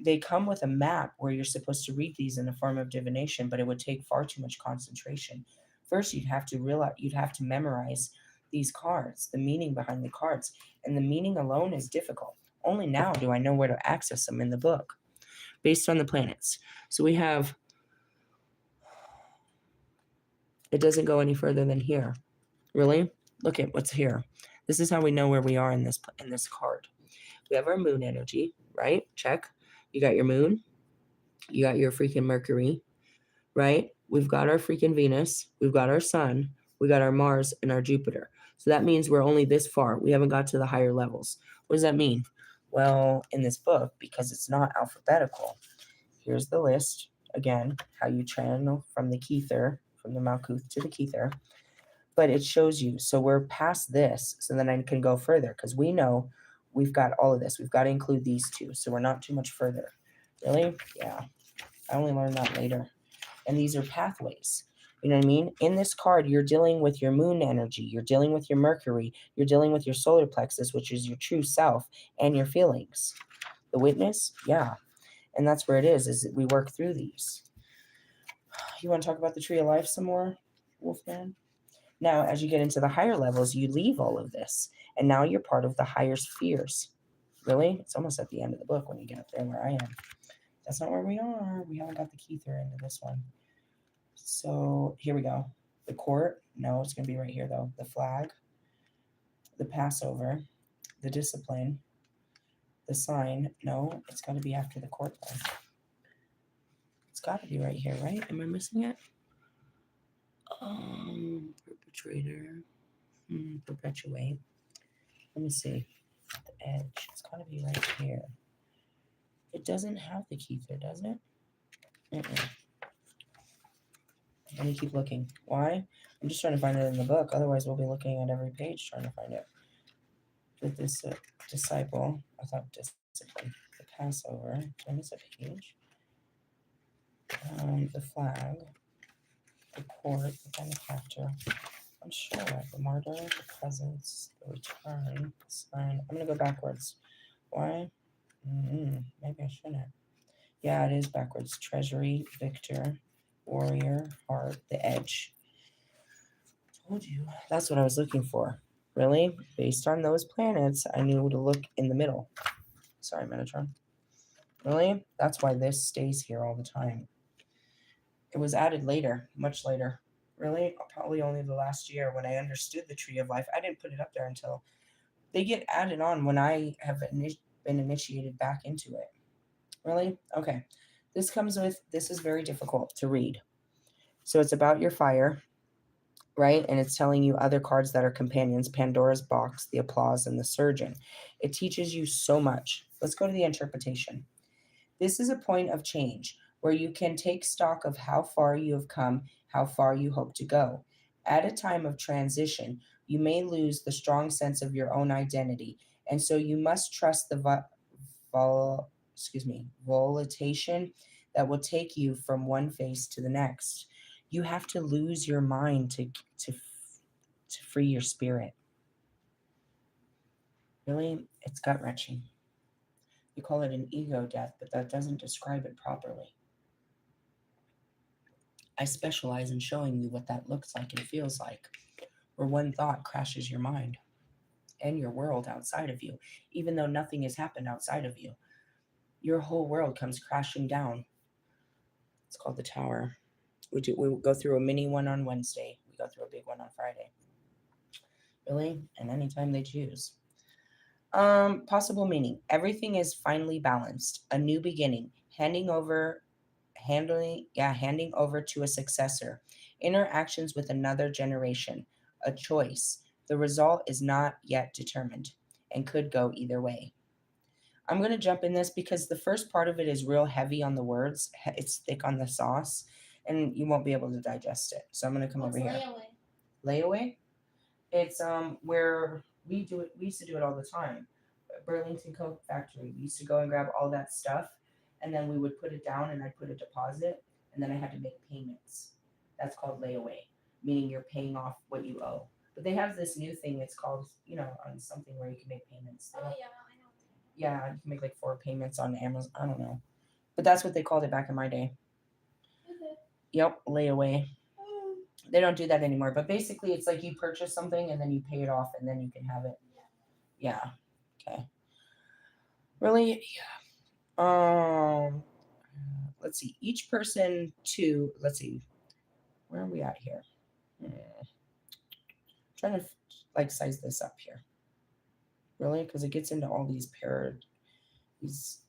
A: They come with a map where you're supposed to read these in a form of divination, but it would take far too much concentration. First, you'd have to memorize these cards, the meaning behind the cards, and the meaning alone is difficult. Only now do I know where to access them in the book, based on the planets. So we have. It doesn't go any further than here. Really? Look at what's here. This is how we know where we are in this card. We have our moon energy, right? Check. You got your moon. You got your freaking Mercury, right? We've got our freaking Venus. We've got our sun. We got our Mars and our Jupiter. So that means we're only this far. We haven't got to the higher levels. What does that mean? Well, in this book, because it's not alphabetical, here's the list. Again, how you channel from the Kether, from the Malkuth to the Kether. But it shows you. So we're past this. So then I can go further because we know we've got all of this. We've got to include these two. So we're not too much further. Really? Yeah. I only learned that later. And these are pathways. You know what I mean? In this card, you're dealing with your moon energy. You're dealing with your Mercury. You're dealing with your solar plexus, which is your true self, and your feelings. The witness? Yeah. And that's where it is that we work through these. You want to talk about the tree of life some more, Wolfman? Now, as you get into the higher levels, you leave all of this. And now you're part of the higher spheres. Really? It's almost at the end of the book when you get up there where I am. That's not where we are. We haven't got the Kether into this one. So here we go. The court. No, it's going to be right here, though. The flag. The Passover. The discipline. The sign. No, it's got to be after the court, though. It's got to be right here, right? Am I missing it? Perpetrator. Perpetuate. Let me see. The edge. It's got to be right here. It doesn't have the Kether, does it? Let me keep looking. Why? I'm just trying to find it in the book. Otherwise, we'll be looking at every page trying to find it. With this disciple, I thought discipline. The Passover. Did I miss a page? The flag. The court. The benefactor. I'm sure. The martyr. The presence. The return. The sign. I'm going to go backwards. Why? Maybe I shouldn't. Yeah, it is backwards. Treasury. Victor. Warrior. Heart. The edge. Told you. That's what I was looking for. Really? Based on those planets, I knew to look in the middle. Sorry, Metatron. Really? That's why this stays here all the time. It was added later, much later. Really? Probably only the last year when I understood the Tree of Life. I didn't put it up there until they get added on when I have been initiated back into it. Really? Okay. This is very difficult to read. So it's about your fire, right? And it's telling you other cards that are companions: Pandora's box, the applause, and the surgeon. It teaches you so much. Let's go to the interpretation. This is a point of change where you can take stock of how far you have come, how far you hope to go. At a time of transition, you may lose the strong sense of your own identity, and so you must trust the volitation that will take you from one phase to the next. You have to lose your mind to free your spirit. Really, it's gut wrenching. You call it an ego death, but that doesn't describe it properly. I specialize in showing you what that looks like and feels like, where one thought crashes your mind and your world outside of you, even though nothing has happened outside of you. Your whole world comes crashing down. It's called the Tower. We go through a mini one on Wednesday. We go through a big one on Friday. Really? And anytime they choose. Possible meaning. Everything is finally balanced. A new beginning. Handing over to a successor. Interactions with another generation. A choice. The result is not yet determined and could go either way. I'm going to jump in this because the first part of it is real heavy on the words. It's thick on the sauce, and you won't be able to digest it. So I'm going to come over here. Layaway? It's where we do it. We used to do it all the time. Burlington Coat Factory. We used to go and grab all that stuff, and then we would put it down, and I'd put a deposit, and then I had to make payments. That's called layaway, meaning you're paying off what you owe. But they have this new thing. It's called, on something where you can make payments.
B: Oh yeah, I know.
A: Yeah, you can make like 4 payments on Amazon. I don't know, but that's what they called it back in my day.
B: Okay.
A: Yep, layaway. They don't do that anymore. But basically, it's like you purchase something and then you pay it off, and then you can have it. Yeah. Okay. Really? Let's see. Each person to let's see. Where are we at here? Trying to like size this up here. Really, because it gets into all these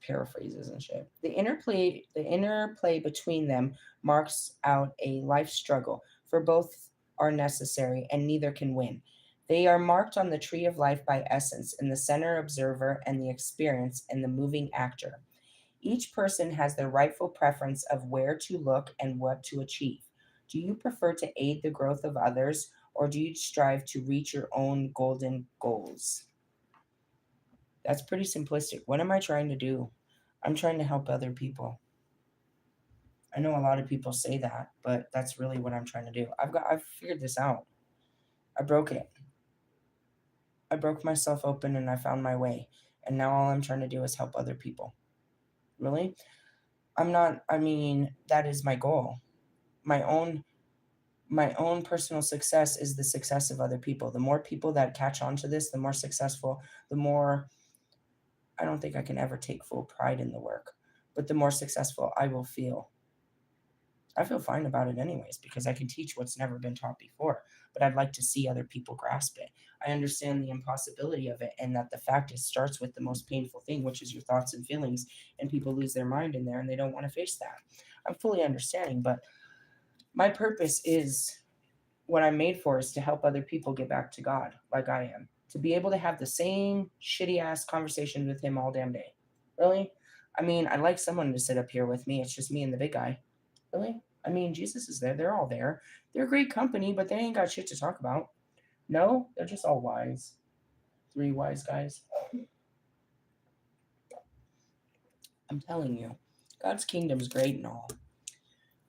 A: paraphrases and shit. The interplay between them marks out a life struggle, for both are necessary and neither can win. They are marked on the tree of life by essence, in the center observer and the experience in the moving actor. Each person has their rightful preference of where to look and what to achieve. Do you prefer to aid the growth of others, or do you strive to reach your own golden goals? That's pretty simplistic. What am I trying to do? I'm trying to help other people. I know a lot of people say that, but that's really what I'm trying to do. I've figured this out. I broke it. I broke myself open and I found my way. And now all I'm trying to do is help other people. Really? That is my goal. My own personal success is the success of other people. The more people that catch on to this, the more successful, the more I don't think I can ever take full pride in the work, but the more successful I will feel. I feel fine about it anyways because I can teach what's never been taught before, but I'd like to see other people grasp it. I understand the impossibility of it and that the fact it starts with the most painful thing, which is your thoughts and feelings, and people lose their mind in there and they don't want to face that. I'm fully understanding, but my purpose is what I'm made for is to help other people get back to God like I am. To be able to have the same shitty ass conversation with him all damn day. Really? I'd like someone to sit up here with me. It's just me and the big guy. Really? Jesus is there. They're all there. They're great company, but they ain't got shit to talk about. No, they're just all wise. 3 wise guys. I'm telling you, God's kingdom's great and all,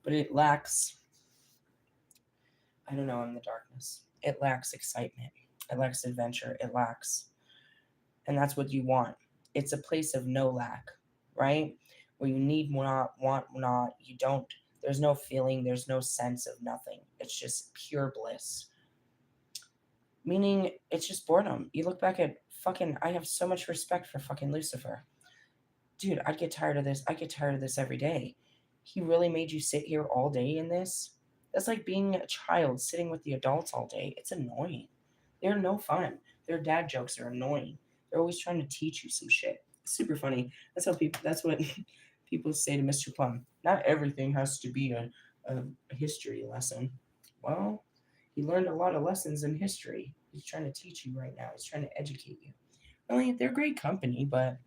A: but it lacks, I don't know, in the darkness. It lacks excitement. It lacks adventure. And that's what you want. It's a place of no lack, right? Where you need not, want not, you don't, there's no feeling, there's no sense of nothing. It's just pure bliss. Meaning, it's just boredom. You look back at I have so much respect for fucking Lucifer. Dude, I get tired of this. I get tired of this every day. He really made you sit here all day in this? That's like being a child sitting with the adults all day. It's annoying. They're no fun. Their dad jokes are annoying. They're always trying to teach you some shit. It's super funny. That's what people say to Mr. Plum. Not everything has to be a history lesson. Well, he learned a lot of lessons in history. He's trying to teach you right now. He's trying to educate you. Really, they're great company, but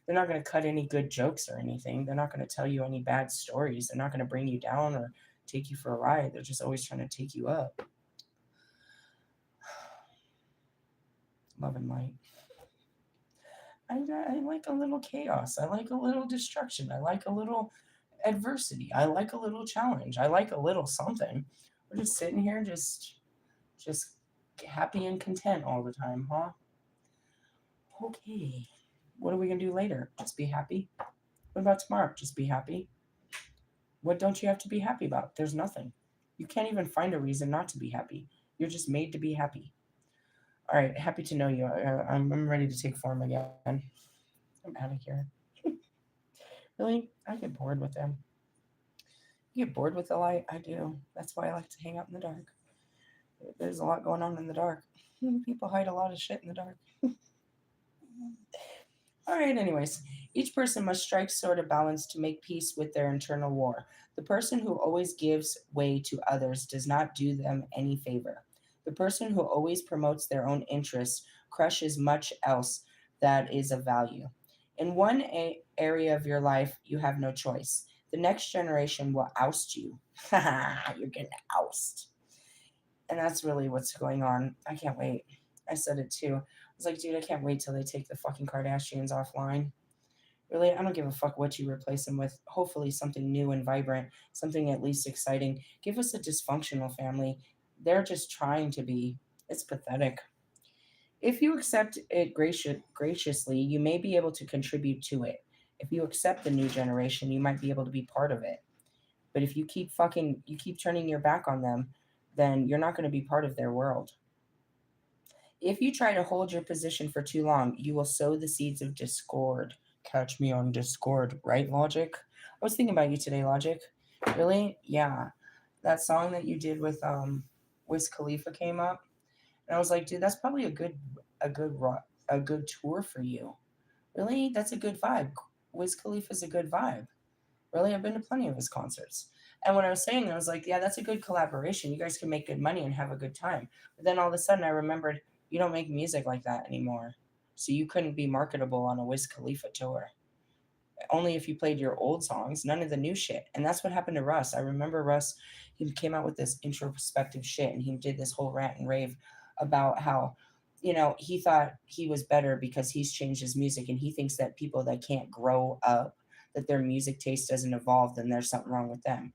A: they're not going to cut any good jokes or anything. They're not going to tell you any bad stories. They're not going to bring you down or take you for a ride. They're just always trying to take you up. Love and light. I like a little chaos. I like a little destruction. I like a little adversity. I like a little challenge. I like a little something. We're just sitting here, just happy and content all the time, huh? Okay. What are we gonna do later? Just be happy. What about tomorrow? Just be happy. What don't you have to be happy about? There's nothing. You can't even find a reason not to be happy. You're just made to be happy. All right, happy to know you. I'm ready to take form again. I'm out of here. Really? I get bored with them. You get bored with the light? I do. That's why I like to hang out in the dark. There's a lot going on in the dark. People hide a lot of shit in the dark. All right, anyways. Each person must strike sort of balance to make peace with their internal war. The person who always gives way to others does not do them any favor. The person who always promotes their own interests crushes much else that is of value. In one area of your life, you have no choice. The next generation will oust you. You're getting ousted. And that's really what's going on. I can't wait. I said it too. I was like, dude, I can't wait till they take the fucking Kardashians offline. Really, I don't give a fuck what you replace them with. Hopefully, something new and vibrant, something at least exciting. Give us a dysfunctional family. They're just trying to be. It's pathetic. If you accept it graciously, you may be able to contribute to it. If you accept the new generation, you might be able to be part of it. But if you keep turning your back on them, then you're not going to be part of their world. If you try to hold your position for too long, you will sow the seeds of discord. Catch me on Discord, right, Logic? I was thinking about you today, Logic. Really? Yeah. That song that you did with Wiz Khalifa came up, and I was like, dude, that's probably a good a good tour for you. Really? That's a good vibe. Wiz Khalifa's a good vibe. Really? I've been to plenty of his concerts. And when I was saying, I was like, yeah, that's a good collaboration. You guys can make good money and have a good time. But then all of a sudden, I remembered you don't make music like that anymore. So you couldn't be marketable on a Wiz Khalifa tour. Only if you played your old songs, none of the new shit. And that's what happened to Russ. I remember Russ, he came out with this introspective shit and he did this whole rant and rave about how, he thought he was better because he's changed his music and he thinks that people that can't grow up, that their music taste doesn't evolve, then there's something wrong with them.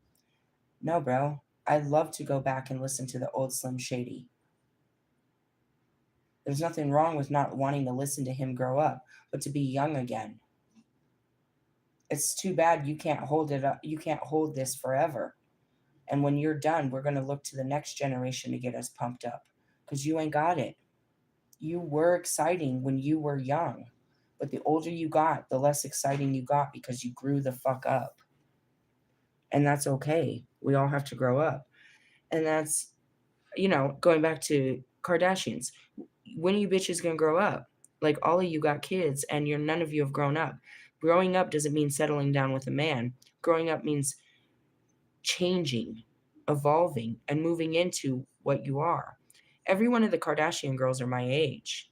A: No, bro. I'd love to go back and listen to the old Slim Shady. There's nothing wrong with not wanting to listen to him grow up, but to be young again. It's too bad you can't hold it up. You can't hold this forever. And when you're done, we're going to look to the next generation to get us pumped up because you ain't got it. You were exciting when you were young, but the older you got, the less exciting you got because you grew the fuck up. And that's okay. We all have to grow up. And that's, going back to Kardashians. When are you bitches going to grow up? Like all of you got kids and none of you have grown up. Growing up doesn't mean settling down with a man. Growing up means changing, evolving, and moving into what you are. Every one of the Kardashian girls are my age.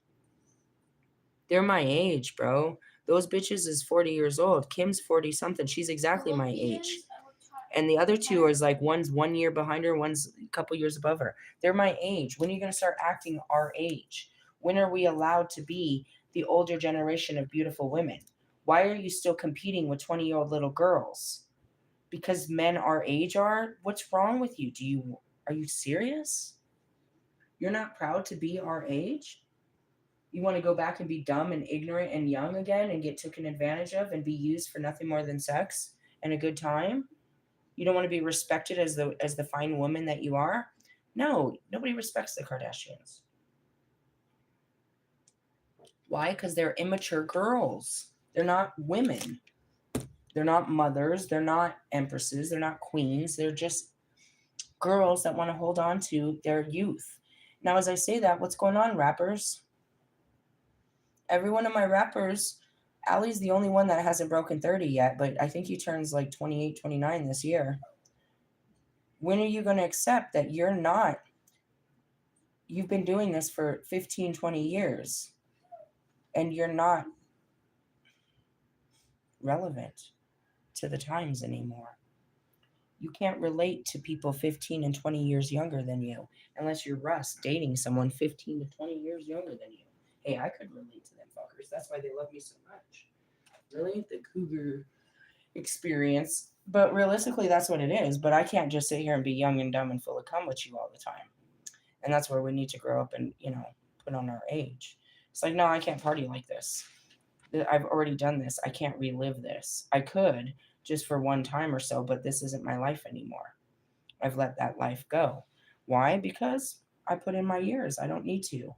A: They're my age, bro. Those bitches is 40 years old. Kim's 40 something. She's exactly my age. And the other two is like one's 1 year behind her, one's a couple years above her. They're my age. When are you going to start acting our age? When are we allowed to be the older generation of beautiful women? Why are you still competing with 20-year-old little girls? Because men our age are? What's wrong with you? Are you serious? You're not proud to be our age? You want to go back and be dumb and ignorant and young again and get taken advantage of and be used for nothing more than sex and a good time? You don't want to be respected as the fine woman that you are? No, nobody respects the Kardashians. Why? Because they're immature girls. They're not women. They're not mothers. They're not empresses. They're not queens. They're just girls that want to hold on to their youth. Now, as I say that, what's going on, rappers? Every one of my rappers, Ali's the only one that hasn't broken 30 yet, but I think he turns like 28, 29 this year. When are you going to accept that you've been doing this for 15, 20 years and you're not relevant to the times anymore? You can't relate to people 15 and 20 years younger than you unless you're Russ dating someone 15 to 20 years younger than you. Hey, I could relate to them fuckers. That's why they love me so much. Really? The cougar experience. But realistically, that's what it is. But I can't just sit here and be young and dumb and full of cum with you all the time. And that's where we need to grow up and, put on our age. It's like, no, I can't party like this. I've already done this. I can't relive this. I could just for one time or so, but this isn't my life anymore. I've let that life go. Why? Because I put in my years. I don't need to.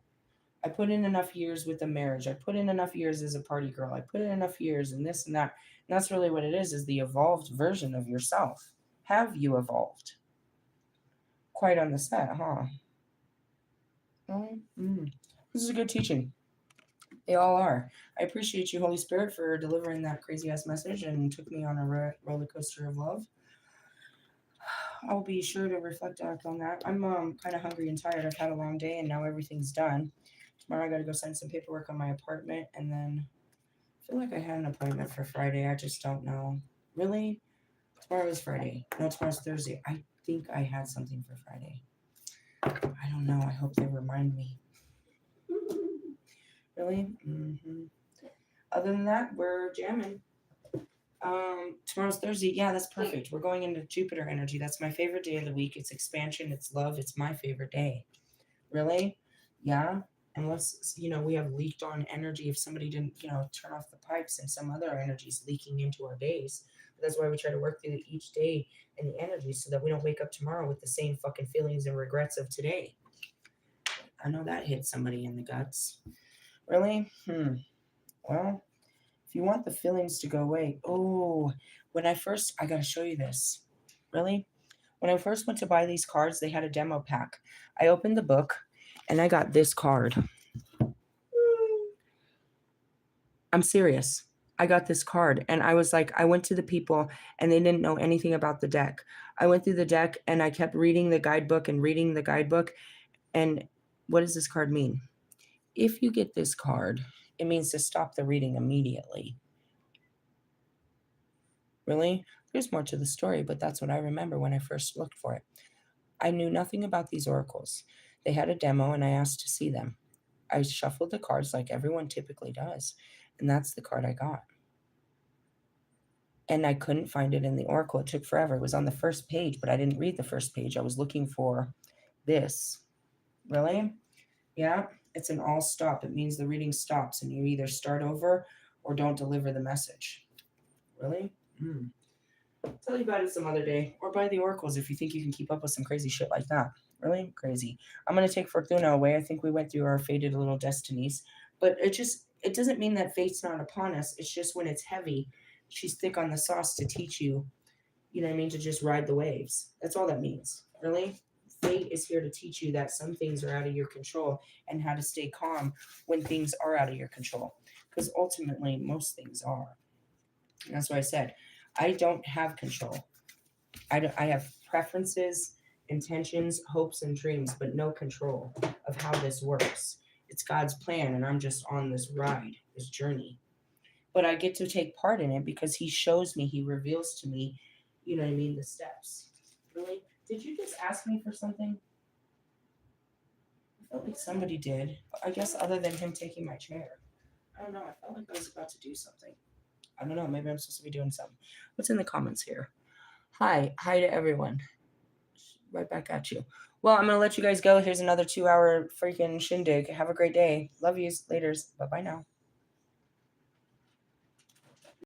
A: I put in enough years with the marriage. I put in enough years as a party girl. I put in enough years and this and that. And that's really what it is the evolved version of yourself. Have you evolved? Quite on the set, huh? This is a good teaching. They all are. I appreciate you, Holy Spirit, for delivering that crazy ass message and took me on a roller coaster of love. I'll be sure to reflect back on that. I'm kind of hungry and tired. I've had a long day and now everything's done. Tomorrow I got to go sign some paperwork on my apartment, and then I feel like I had an appointment for Friday. I just don't know. Really? Tomorrow is Friday. No, tomorrow's Thursday. I think I had something for Friday. I don't know. I hope they remind me. Really? Other than that, we're jamming. Tomorrow's Thursday. Yeah, that's perfect. We're going into Jupiter energy. That's my favorite day of the week. It's expansion. It's love. It's my favorite day. Really? Yeah. Unless, we have leaked on energy if somebody didn't, turn off the pipes and some other energies leaking into our days. But that's why we try to work through each day and the energy so that we don't wake up tomorrow with the same fucking feelings and regrets of today. I know that hit somebody in the guts. Really? Well, if you want the feelings to go away, I got to show you this. Really? When I first went to buy these cards, they had a demo pack. I opened the book and I got this card. I'm serious. I got this card and I was like, I went to the people and they didn't know anything about the deck. I went through the deck and I kept reading the guidebook and reading the guidebook. And what does this card mean? If you get this card, it means to stop the reading immediately. Really? There's more to the story, but that's what I remember when I first looked for it. I knew nothing about these oracles. They had a demo and I asked to see them. I shuffled the cards like everyone typically does, and that's the card I got. And I couldn't find it in the oracle. It took forever. It was on the first page, but I didn't read the first page. I was looking for this. Really? Yeah, it's an all stop. It means the reading stops and you either start over or don't deliver the message. Really? I'll tell you about it some other day. Or buy the oracles if you think you can keep up with some crazy shit like that. Really crazy. I'm going to take Fortuna away. I think we went through our fated little destinies. But it doesn't mean that fate's not upon us. It's just when it's heavy, she's thick on the sauce to teach you, to just ride the waves. That's all that means. Really? Fate is here to teach you that some things are out of your control and how to stay calm when things are out of your control. Because ultimately, most things are. And that's why I said, I don't have control. I have preferences, intentions, hopes, and dreams, but no control of how this works. It's God's plan, and I'm just on this ride, this journey. But I get to take part in it because He shows me, He reveals to me, the steps. Really? Did you just ask me for something? I felt like somebody did. I guess other than him taking my chair. I don't know. I felt like I was about to do something. I don't know. Maybe I'm supposed to be doing something. What's in the comments here? Hi to everyone. Right back at you. Well, I'm going to let you guys go. Here's another 2-hour freaking shindig. Have a great day. Love yous. Laters. Bye-bye now.